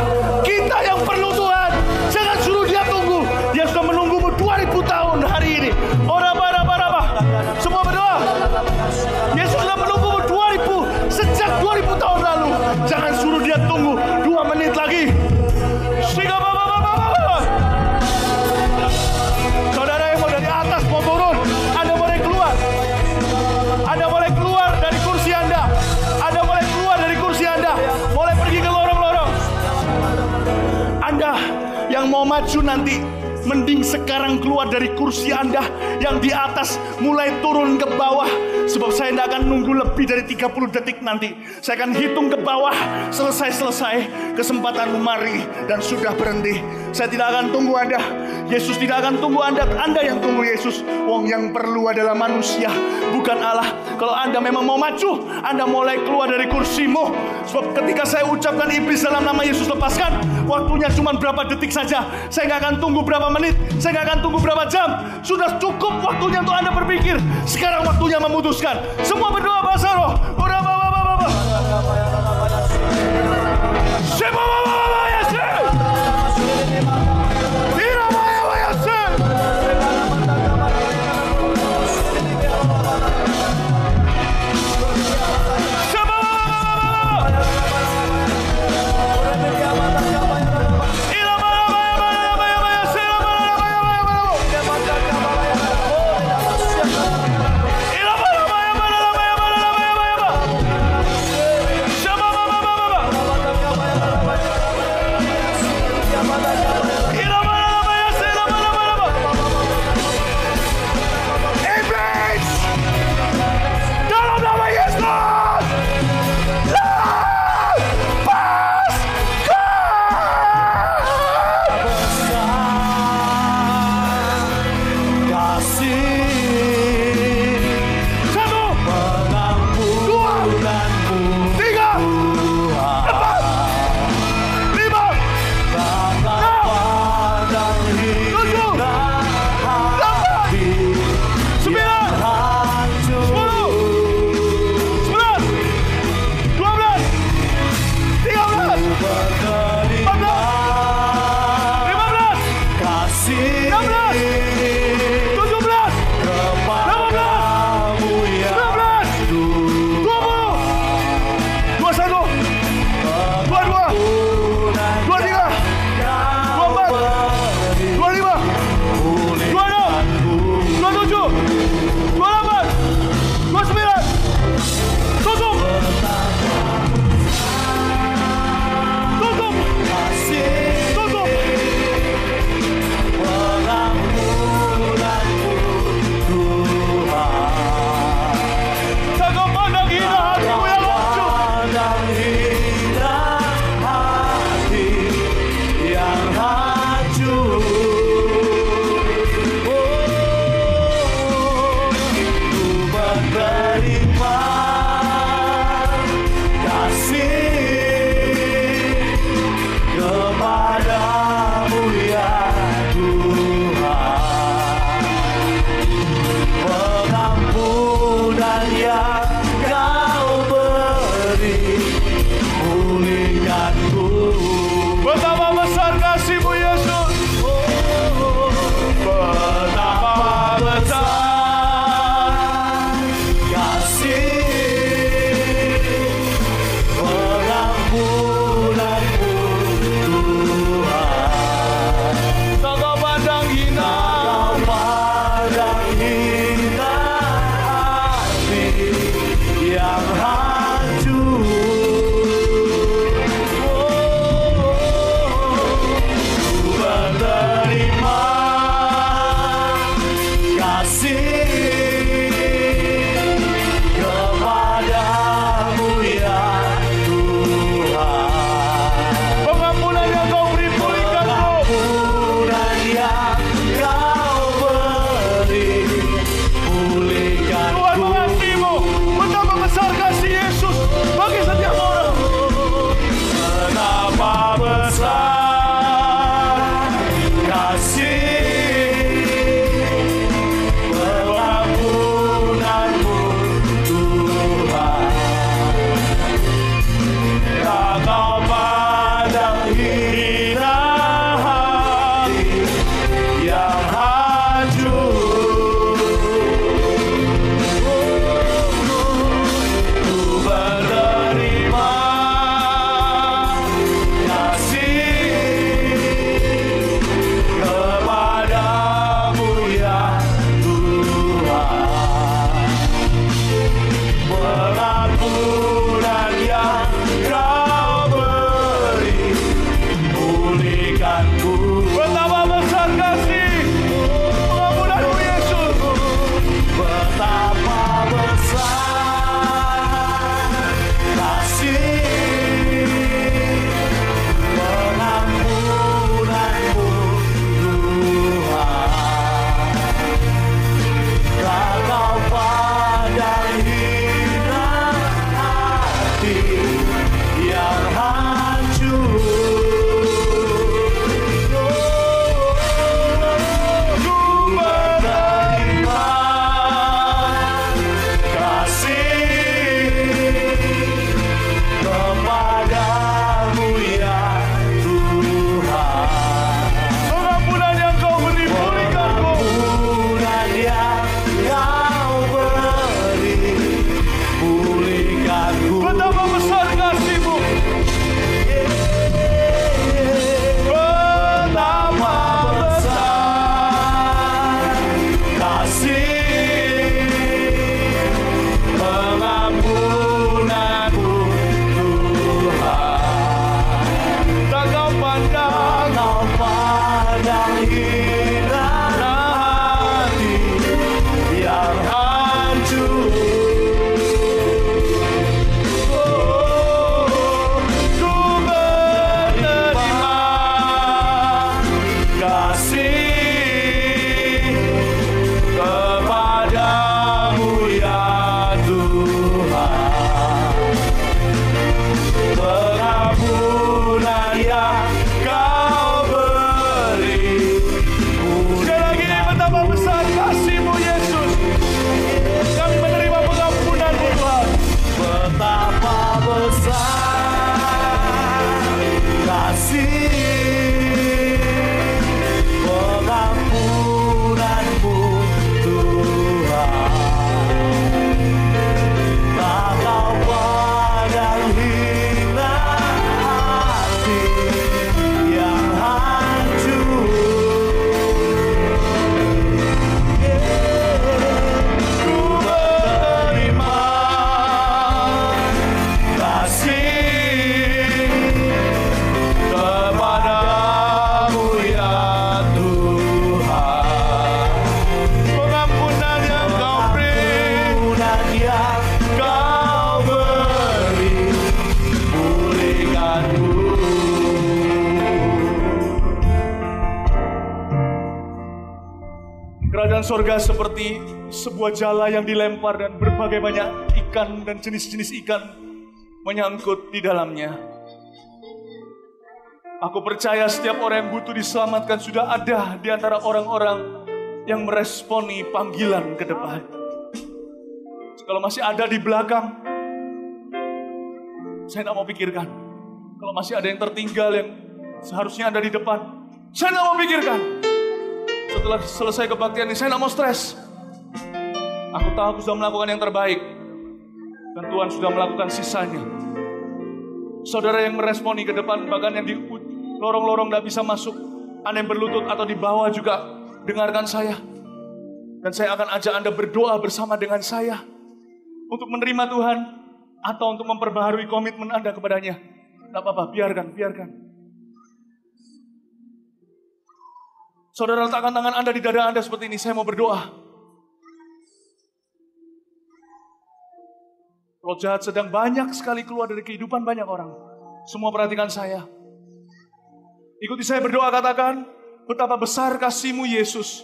Kita yang perlu Tuhan. Jangan suruh dia tunggu. Dia sudah menunggumu 2000 maju nanti, mending sekarang keluar dari kursi Anda yang di atas, mulai turun ke bawah. Sebab saya tidak akan nunggu lebih dari 30 detik nanti. Saya akan hitung ke bawah, selesai kesempatanmu mari, dan sudah berhenti. Saya tidak akan tunggu Anda. Yesus tidak akan tunggu Anda. Anda yang tunggu Yesus. Wong yang perlu adalah manusia, bukan Allah. Kalau Anda memang mau maju, Anda mulai keluar dari kursimu. Sebab ketika saya ucapkan iblis dalam nama Yesus lepaskan, waktunya cuma berapa detik saja. Saya nggak akan tunggu berapa menit, saya nggak akan tunggu berapa jam. Sudah cukup waktunya untuk Anda berpikir. Sekarang waktunya memutuskan. Semua berdoa bahasa roh. Sorga seperti sebuah jala yang dilempar dan berbagai banyak ikan dan jenis-jenis ikan menyangkut di dalamnya. Aku percaya setiap orang yang butuh diselamatkan sudah ada di antara orang-orang yang meresponi panggilan ke depan. Kalau masih ada di belakang, saya tidak mau pikirkan. Kalau masih ada yang tertinggal yang seharusnya ada di depan, saya tidak mau pikirkan. Setelah selesai kebaktian ini, saya tidak mau stres. Aku tahu aku sudah melakukan yang terbaik. Dan Tuhan sudah melakukan sisanya. Saudara yang meresponi ke depan, bahkan yang di lorong-lorong tidak bisa masuk, Anda yang berlutut atau di bawah juga dengarkan saya. Dan saya akan ajak Anda berdoa bersama dengan saya untuk menerima Tuhan atau untuk memperbaharui komitmen Anda kepadanya. Tidak apa-apa, biarkan. Saudara, letakkan tangan Anda di dada Anda seperti ini. Saya mau berdoa. Roh jahat sedang banyak sekali keluar dari kehidupan banyak orang. Semua perhatikan saya. Ikuti saya berdoa, katakan, betapa besar kasih-Mu Yesus.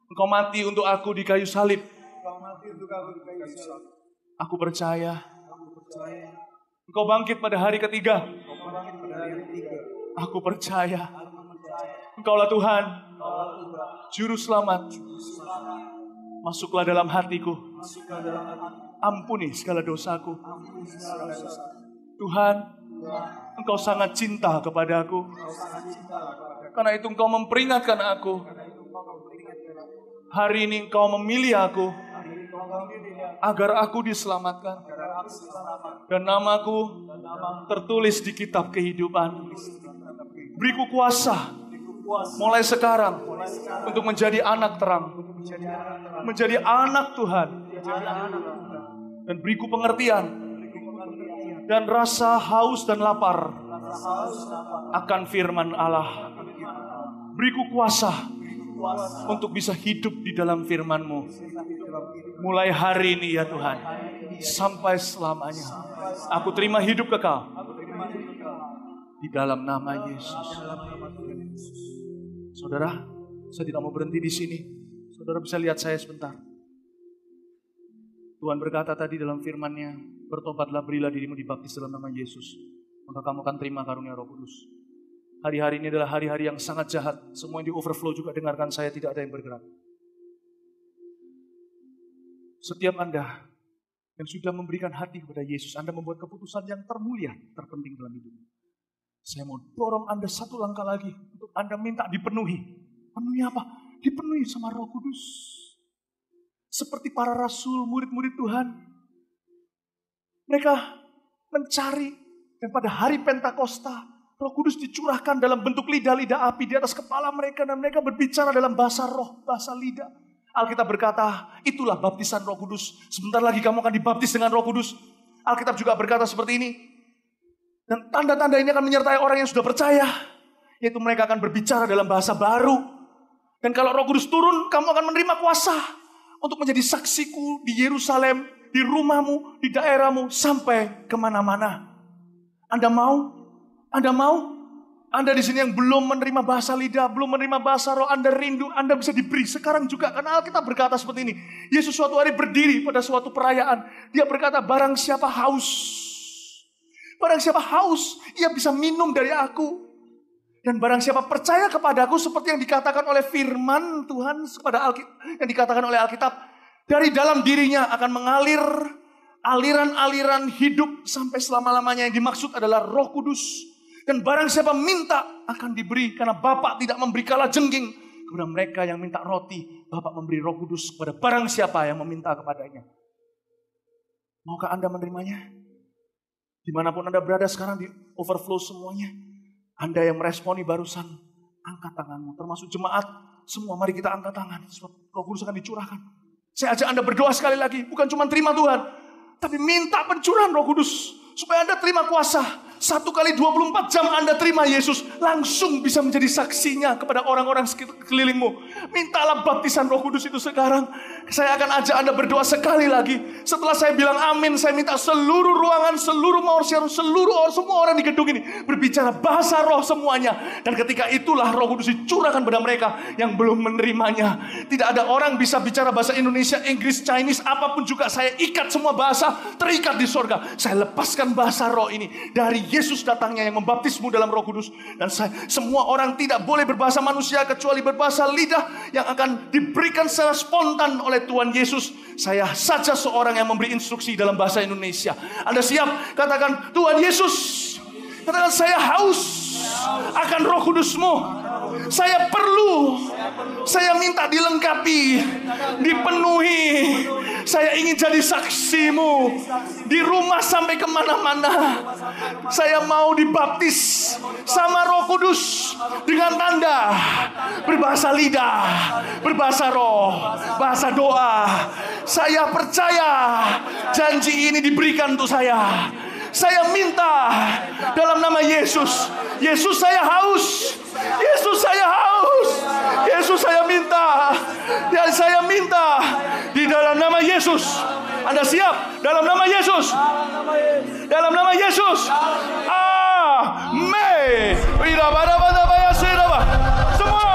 Engkau mati untuk aku di kayu salib. Aku percaya. Engkau bangkit pada hari ketiga. Aku percaya. Engkaulah Tuhan, Juru Selamat. Masuklah dalam hatiku. Ampuni segala dosaku. Tuhan, Engkau sangat cinta kepadaku. Karena itu Engkau memperingatkan aku. Hari ini Engkau memilih aku agar aku diselamatkan. Dan namaku tertulis di kitab kehidupan. Beriku kuasa mulai sekarang untuk menjadi anak terang. Menjadi anak Tuhan. Dan beriku pengertian dan rasa haus dan lapar akan firman Allah. Beriku kuasa untuk bisa hidup di dalam firman-Mu. Mulai hari ini ya Tuhan, sampai selamanya. Aku terima hidup kekal di dalam nama Yesus. Saudara, saya tidak mau berhenti di sini. Saudara bisa lihat saya sebentar. Tuhan berkata tadi dalam firman-Nya, bertobatlah, berilah dirimu dibaptis dalam nama Yesus, maka kamu akan terima karunia Roh Kudus. Hari-hari ini adalah hari-hari yang sangat jahat. Semua yang di overflow juga dengarkan saya, tidak ada yang bergerak. Setiap Anda yang sudah memberikan hati kepada Yesus, Anda membuat keputusan yang termulia, terpenting dalam hidup. Saya mau dorong Anda satu langkah lagi untuk Anda minta dipenuhi. Penuhi apa? Dipenuhi sama Roh Kudus. Seperti para rasul, murid-murid Tuhan. Mereka mencari, dan pada hari Pentakosta, Roh Kudus dicurahkan dalam bentuk lidah-lidah api di atas kepala mereka, dan mereka berbicara dalam bahasa roh, bahasa lidah. Alkitab berkata, itulah baptisan Roh Kudus. Sebentar lagi kamu akan dibaptis dengan Roh Kudus. Alkitab juga berkata seperti ini. Dan tanda-tanda ini akan menyertai orang yang sudah percaya, yaitu mereka akan berbicara dalam bahasa baru. Dan kalau Roh Kudus turun, kamu akan menerima kuasa untuk menjadi saksiku di Yerusalem, di rumahmu, di daerahmu, sampai kemana-mana. Anda mau? Anda mau? Anda di sini yang belum menerima bahasa lidah, belum menerima bahasa roh, Anda rindu, Anda bisa diberi sekarang juga. Karena Alkitab berkata seperti ini. Yesus suatu hari berdiri pada suatu perayaan. Dia berkata, barang siapa haus, ia bisa minum dari aku. Dan barang siapa percaya kepadaku, seperti yang dikatakan oleh firman Tuhan, yang dikatakan oleh Alkitab, dari dalam dirinya akan mengalir aliran-aliran hidup sampai selama-lamanya. Yang dimaksud adalah Roh Kudus. Dan barang siapa minta akan diberi, karena Bapa tidak memberi kalajengking kepada mereka yang minta roti. Bapa memberi Roh Kudus kepada barang siapa yang meminta kepadanya. Maukah Anda menerimanya? Dimanapun Anda berada sekarang, di overflow semuanya. Anda yang meresponi barusan, angkat tanganmu. Termasuk jemaat, semua mari kita angkat tangan. Sebab Roh Kudus akan dicurahkan. Saya ajak Anda berdoa sekali lagi. Bukan cuma terima Tuhan, tapi minta pencurahan Roh Kudus. Supaya Anda terima kuasa. 1 kali 24 jam Anda terima Yesus, langsung bisa menjadi saksinya kepada orang-orang sekelilingmu. Mintalah baptisan Roh Kudus itu sekarang. Saya akan ajak Anda berdoa sekali lagi. Setelah saya bilang amin, saya minta seluruh ruangan, seluruh manusia, semua orang di gedung ini berbicara bahasa roh semuanya. Dan ketika itulah Roh Kudus dicurahkan pada mereka yang belum menerimanya. Tidak ada orang bisa bicara bahasa Indonesia, Inggris, Chinese, apapun juga. Saya ikat semua bahasa, terikat di sorga. Saya lepaskan bahasa roh ini dari Yesus datangnya yang membaptismu dalam Roh Kudus. Dan semua orang tidak boleh berbahasa manusia kecuali berbahasa lidah yang akan diberikan secara spontan oleh Tuhan Yesus. Saya saja seorang yang memberi instruksi dalam bahasa Indonesia. Anda siap? Katakan, Tuhan Yesus, katakan, saya haus akan Roh Kudus-Mu. Saya perlu, saya minta dilengkapi, dipenuhi. Saya ingin jadi saksi-Mu di rumah sampai kemana-mana. Saya mau dibaptis sama Roh Kudus dengan tanda berbahasa lidah, berbahasa roh, bahasa doa. Saya percaya janji ini diberikan untuk saya. Saya minta dalam nama Yesus. Yesus, saya haus. Yesus, saya haus. Yesus, saya minta. Ya, saya minta di dalam nama Yesus. Anda siap? Dalam nama Yesus. Dalam nama Yesus. Amin. Semua.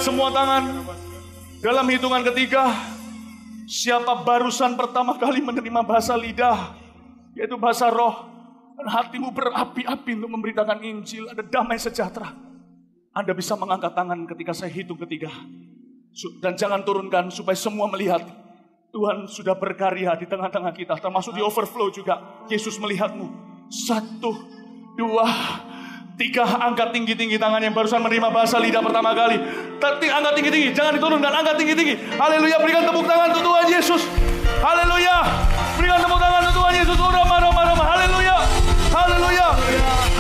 Semua tangan. Dalam hitungan ketiga, siapa barusan pertama kali menerima bahasa lidah, yaitu bahasa roh, dan hatimu berapi-api untuk memberitakan Injil, ada damai sejahtera, Anda bisa mengangkat tangan ketika saya hitung ketiga. Dan jangan turunkan supaya semua melihat Tuhan sudah berkarya di tengah-tengah kita, termasuk di overflow juga. Yesus melihatmu. 1, 2, 3, angkat tinggi-tinggi tangan yang barusan menerima bahasa lidah pertama kali. Angkat tinggi-tinggi, jangan diturunkan, angkat tinggi-tinggi. Haleluya, berikan tepuk tangan untuk Tuhan Yesus. Haleluya, berikan tepuk tangan untuk Tuhan Yesus. Haleluya, haleluya,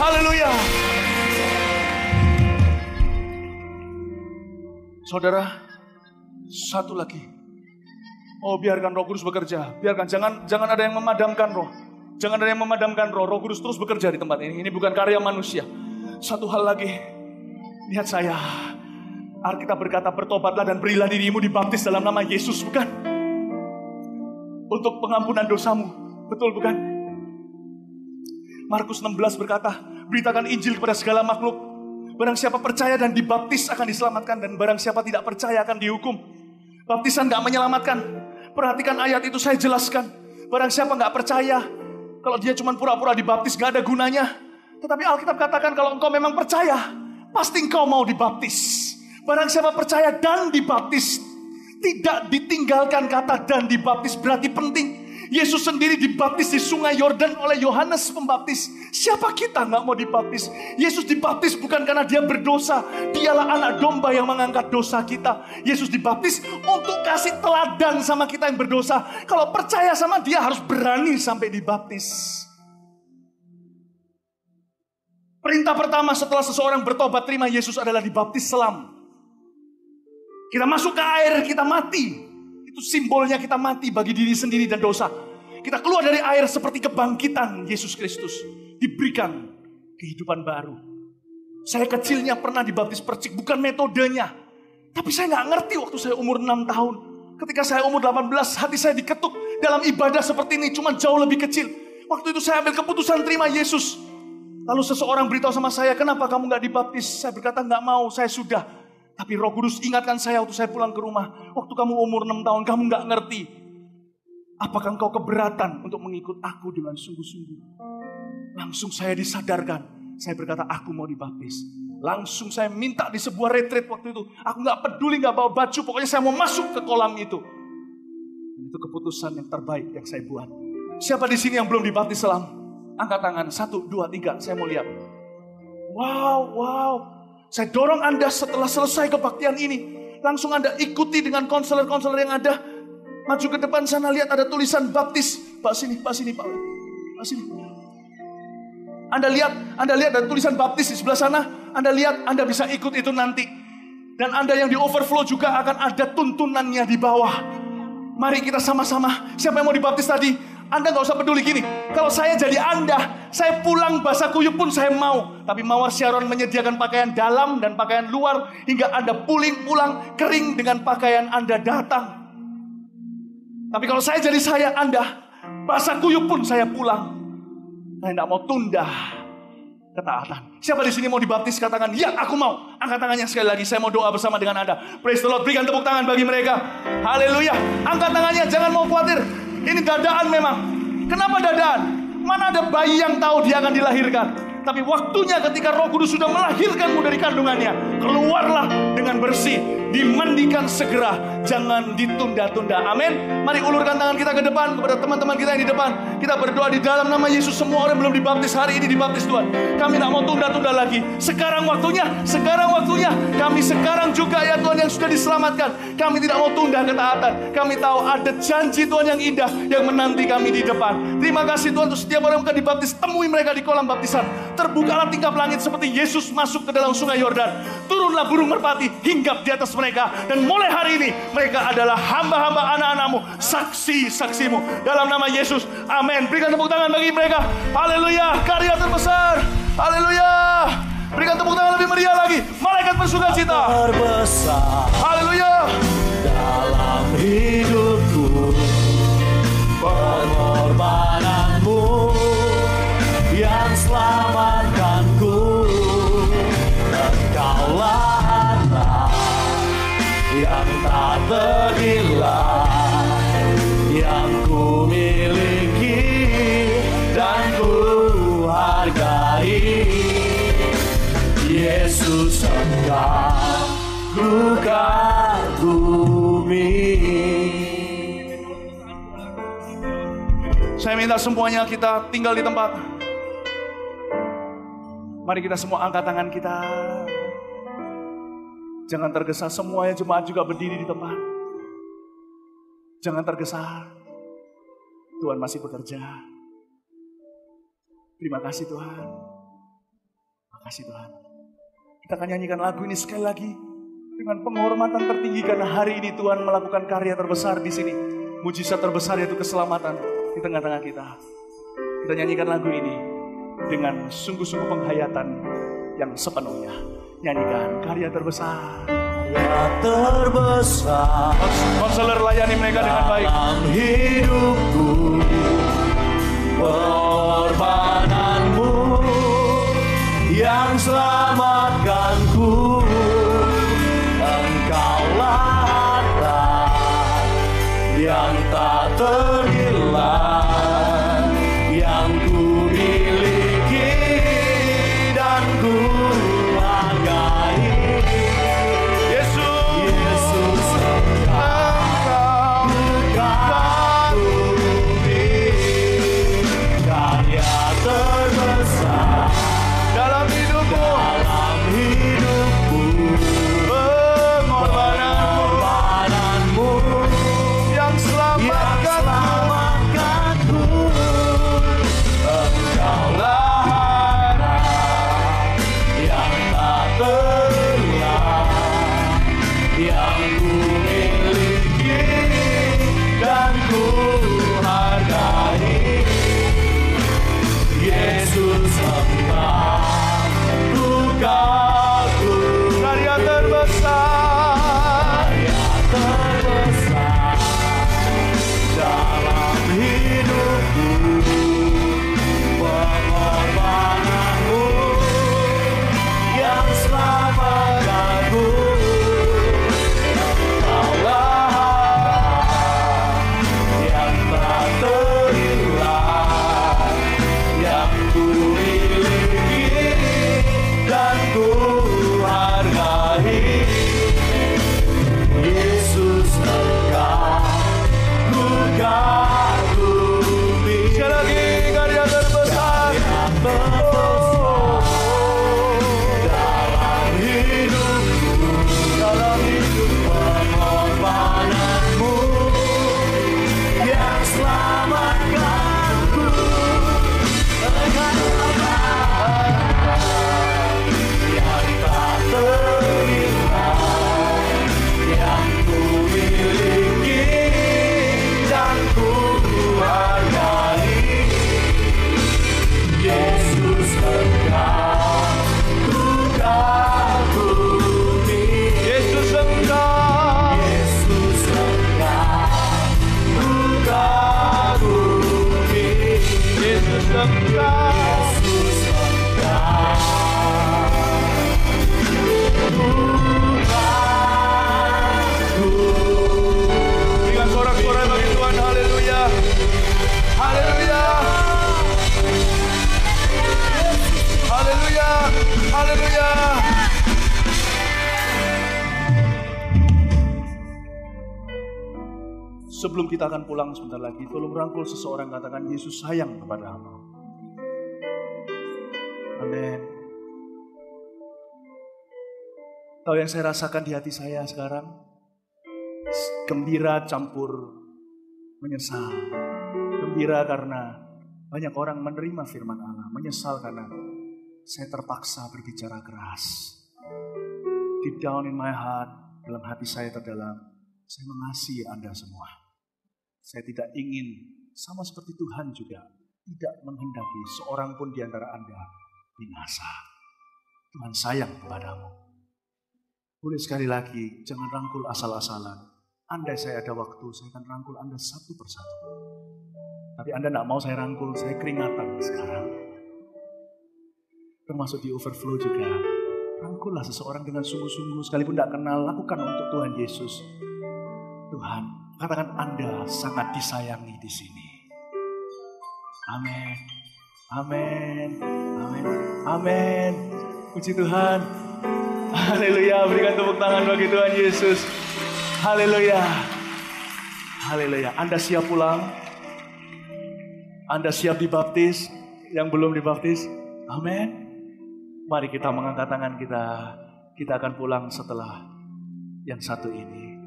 haleluya. Saudara, satu lagi. Oh, biarkan Roh Kudus bekerja. Biarkan, jangan ada yang memadamkan roh. Jangan ada yang memadamkan roh. Roh Kudus terus bekerja di tempat ini. Ini bukan karya manusia. Satu hal lagi, lihat saya. Alkitab berkata, bertobatlah dan berilah dirimu dibaptis dalam nama Yesus, bukan? untuk pengampunan dosamu. Betul bukan? Markus 16 berkata, beritakan Injil kepada segala makhluk. Barang siapa percaya dan dibaptis akan diselamatkan, dan barang siapa tidak percaya akan dihukum. Baptisan gak menyelamatkan. Perhatikan ayat itu saya jelaskan. Barang siapa gak percaya, kalau dia cuma pura-pura dibaptis gak ada gunanya. Tetapi Alkitab katakan kalau engkau memang percaya, pasti engkau mau dibaptis. Barang siapa percaya dan dibaptis, tidak ditinggalkan kata dan dibaptis, berarti penting. Yesus sendiri dibaptis di sungai Yordan oleh Yohanes Pembaptis. Siapa kita nggak mau dibaptis? Yesus dibaptis bukan karena dia berdosa. Dialah anak domba yang mengangkat dosa kita. Yesus dibaptis untuk kasih teladan sama kita yang berdosa. Kalau percaya sama dia harus berani sampai dibaptis. Perintah pertama setelah seseorang bertobat terima Yesus adalah dibaptis selam. Kita masuk ke air, kita mati. Itu simbolnya kita mati bagi diri sendiri dan dosa. Kita keluar dari air seperti kebangkitan Yesus Kristus. Diberikan kehidupan baru. Saya kecilnya pernah dibaptis percik, bukan metodenya. Tapi saya gak ngerti waktu saya umur 6 tahun. Ketika saya umur 18, hati saya diketuk dalam ibadah seperti ini, cuma jauh lebih kecil. Waktu itu saya ambil keputusan terima Yesus. Lalu seseorang beritahu sama saya, kenapa kamu gak dibaptis? Saya berkata gak mau, saya sudah. Tapi Roh Kudus ingatkan saya waktu saya pulang ke rumah. Waktu kamu umur 6 tahun, kamu gak ngerti. Apakah engkau keberatan untuk mengikut aku dengan sungguh-sungguh? Langsung saya disadarkan. Saya berkata, aku mau dibaptis. Langsung saya minta di sebuah retreat waktu itu. Aku gak peduli, gak bawa baju. Pokoknya saya mau masuk ke kolam itu. Dan itu keputusan yang terbaik yang saya buat. Siapa di sini yang belum dibaptis selam? Angkat tangan, 1, 2, 3. Saya mau lihat. Wow. Saya dorong Anda setelah selesai kebaktian ini. Langsung Anda ikuti dengan konselor-konselor yang ada. Maju ke depan sana, lihat ada tulisan baptis. Pak sini, Pak sini. Anda lihat ada tulisan baptis di sebelah sana. Anda lihat, Anda bisa ikut itu nanti. Dan Anda yang di overflow juga akan ada tuntunannya di bawah. Mari kita sama-sama. Siapa yang mau dibaptis tadi? Anda gak usah peduli gini. Kalau saya jadi Anda, saya pulang basah kuyup pun saya mau. Tapi Mawar Sharon menyediakan pakaian dalam dan pakaian luar. Hingga Anda pulang kering dengan pakaian Anda datang. Tapi kalau saya jadi Anda, basah kuyup pun saya pulang. Saya tidak mau tunda ketaatan. Siapa di sini mau dibaptis? Katakan, ya aku mau. Angkat tangannya sekali lagi. Saya mau doa bersama dengan Anda. Praise the Lord. Berikan tepuk tangan bagi mereka. Haleluya. Angkat tangannya. Jangan mau khawatir. Ini dadaan memang. Kenapa dadaan? Mana ada bayi yang tahu dia akan dilahirkan? Tapi waktunya ketika Roh Kudus sudah melahirkanmu dari kandungannya, keluarlah dengan bersih. Dimandikan segera, jangan ditunda-tunda. Amin. Mari ulurkan tangan kita ke depan kepada teman-teman kita yang di depan. Kita berdoa di dalam nama Yesus. Semua orang belum dibaptis hari ini dibaptis Tuhan. Kami tidak mau tunda-tunda lagi. Sekarang waktunya. Kami sekarang juga ya Tuhan yang sudah diselamatkan. Kami tidak mau tunda ketaatan. Kami tahu ada janji Tuhan yang indah yang menanti kami di depan. Terima kasih Tuhan untuk setiap orang yang akan dibaptis. Temui mereka di kolam baptisan. Terbukalah tingkap langit seperti Yesus masuk ke dalam sungai Yordan. Turunlah burung merpati hinggap di atas mereka. Dan mulai hari ini mereka adalah hamba-hamba anak-anakmu, saksi-saksimu. Dalam nama Yesus, amin. Berikan tepuk tangan bagi mereka. Haleluya, karya terbesar. Haleluya. Berikan tepuk tangan lebih meriah lagi. Malaikat bersuka cita. Terbesar. Haleluya. Dalam hidupku, pengorbananmu yang selamatkanku. Engkaulah anak yang tak ternilai, yang ku miliki dan ku hargai. Yesus engkau bukan bumi. Saya minta semuanya kita tinggal di tempat. Mari kita semua angkat tangan kita. Jangan tergesa, semuanya jemaat juga berdiri di tempat. Jangan tergesa. Tuhan masih bekerja. Terima kasih Tuhan. Terima kasih Tuhan. Kita akan nyanyikan lagu ini sekali lagi dengan penghormatan tertinggi karena hari ini Tuhan melakukan karya terbesar di sini. Mujizat terbesar yaitu keselamatan di tengah-tengah kita. Kita nyanyikan lagu ini dengan sungguh-sungguh penghayatan yang sepenuhnya. Nyanyikan karya terbesar. terbesar Konselor layani mereka dengan baik. dalam hidupku. Pengorbananmu yang selamatkanku. Engkaulah harta yang tak terhilang, yang ku miliki dan ku hargai. Yesus, Engkau kagumi, karya terbesar Dalam hidupmu, pengorbananmu yang selamatkanku. Engkaulah harta yang tak terhilang, yang ku miliki dan ku hargai. Yesus, Engkau ku kagumi, karya terbesar. terbesar dalam hidupku. Pengorbananmu yang selamatkanku. Engkaulah harta yang tak terhilang, yang ku miliki dan ku hargai. Yesus, Engkau ku kagumi. Sekali lagi, karya terbesar. Dalam hidupku, pengorbananmu yang selamatkanku. Yang tak terhilang, yang ku miliki dan ku hargai. Yesus, Engkau ku kagumi. Yesus Engkau. Yesus, Engkau ku kagumi. Yesus Engkau. Yesus, Engkau Berikan sorak-sorai bagi Tuhan. Haleluya. Haleluya. Haleluya. Haleluya. Sebelum kita akan pulang sebentar lagi, tolong rangkul seseorang, katakan Yesus sayang kepadamu. Amin. Tahu yang saya rasakan di hati saya sekarang? Gembira campur menyesal. Gembira karena banyak orang menerima firman Allah. Menyesal karena saya terpaksa berbicara keras. Deep down in my heart, dalam hati saya terdalam, saya mengasihi Anda semua. Saya tidak ingin, sama seperti Tuhan juga, tidak menghendaki seorang pun di antara Anda binasa. Tuhan sayang kepadamu. Boleh sekali lagi, jangan rangkul asal-asalan. Andai saya ada waktu, saya akan rangkul Anda satu persatu. Tapi Anda tidak mau saya rangkul, saya keringatan sekarang. Termasuk di overflow juga. Rangkullah seseorang dengan sungguh-sungguh, sekalipun tidak kenal, lakukan untuk Tuhan Yesus. Tuhan, katakan Anda sangat disayangi di sini. Amin. Amin. Amin. Amin. Puji Tuhan. Haleluya, berikan tepuk tangan bagi Tuhan Yesus. Haleluya. Haleluya. Anda siap pulang? Anda siap dibaptis? Yang belum dibaptis? Amin. Mari kita mengangkat tangan kita. Kita akan pulang setelah yang satu ini.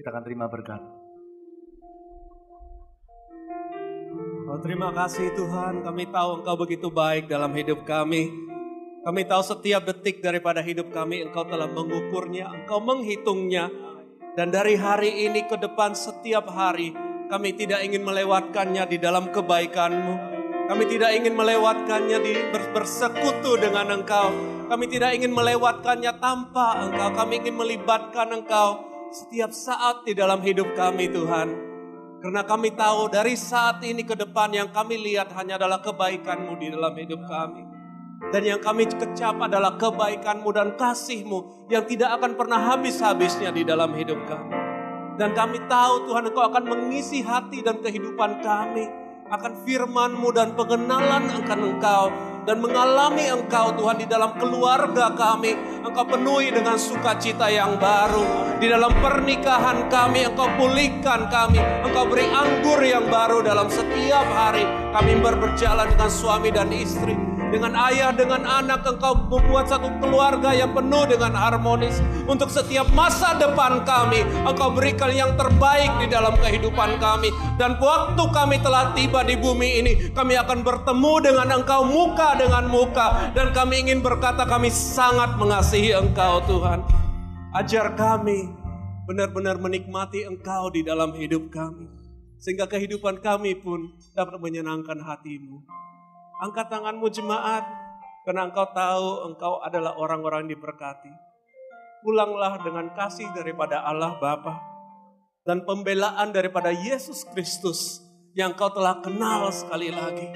Kita akan terima berkat. Oh, terima kasih Tuhan, kami tahu Engkau begitu baik dalam hidup kami. Kami tahu setiap detik daripada hidup kami Engkau telah mengukurnya, Engkau menghitungnya. Dan dari hari ini ke depan setiap hari kami tidak ingin melewatkannya di dalam kebaikan-Mu. Kami tidak ingin melewatkannya di bersekutu dengan Engkau. Kami tidak ingin melewatkannya tanpa Engkau. Kami ingin melibatkan Engkau setiap saat di dalam hidup kami Tuhan. Karena kami tahu dari saat ini ke depan yang kami lihat hanya adalah kebaikan-Mu di dalam hidup kami. Dan yang kami kecap adalah kebaikan-Mu dan kasih-Mu yang tidak akan pernah habis-habisnya di dalam hidup kami. Dan kami tahu Tuhan Engkau akan mengisi hati dan kehidupan kami akan firman-Mu dan pengenalan akan Engkau. Dan mengalami Engkau Tuhan di dalam keluarga kami. Engkau penuhi dengan sukacita yang baru. Di dalam pernikahan kami Engkau pulihkan kami. Engkau beri anggur yang baru dalam setiap hari. Kami berjalan dengan suami dan istri. Dengan ayah, dengan anak, Engkau membuat satu keluarga yang penuh dengan harmonis. Untuk setiap masa depan kami, Engkau berikan yang terbaik di dalam kehidupan kami. Dan waktu kami telah tiba di bumi ini, kami akan bertemu dengan Engkau muka dengan muka. Dan kami ingin berkata kami sangat mengasihi Engkau Tuhan. Ajar kami benar-benar menikmati Engkau di dalam hidup kami. Sehingga kehidupan kami pun dapat menyenangkan hati-Mu. Angkat tangan-Mu jemaat, karena Engkau tahu Engkau adalah orang-orang yang diberkati. Pulanglah dengan kasih daripada Allah Bapa dan pembelaan daripada Yesus Kristus yang Engkau telah kenal sekali lagi.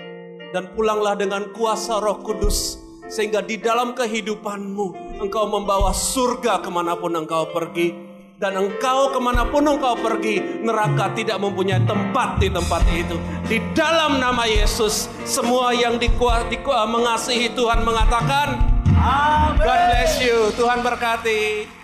Dan pulanglah dengan kuasa Roh Kudus, sehingga di dalam kehidupan-Mu Engkau membawa surga kemanapun Engkau pergi. Dan Engkau kemanapun Engkau pergi, neraka tidak mempunyai tempat di tempat itu. Di dalam nama Yesus, semua yang mengasihi Tuhan mengatakan, Amen. God bless you. Tuhan berkati.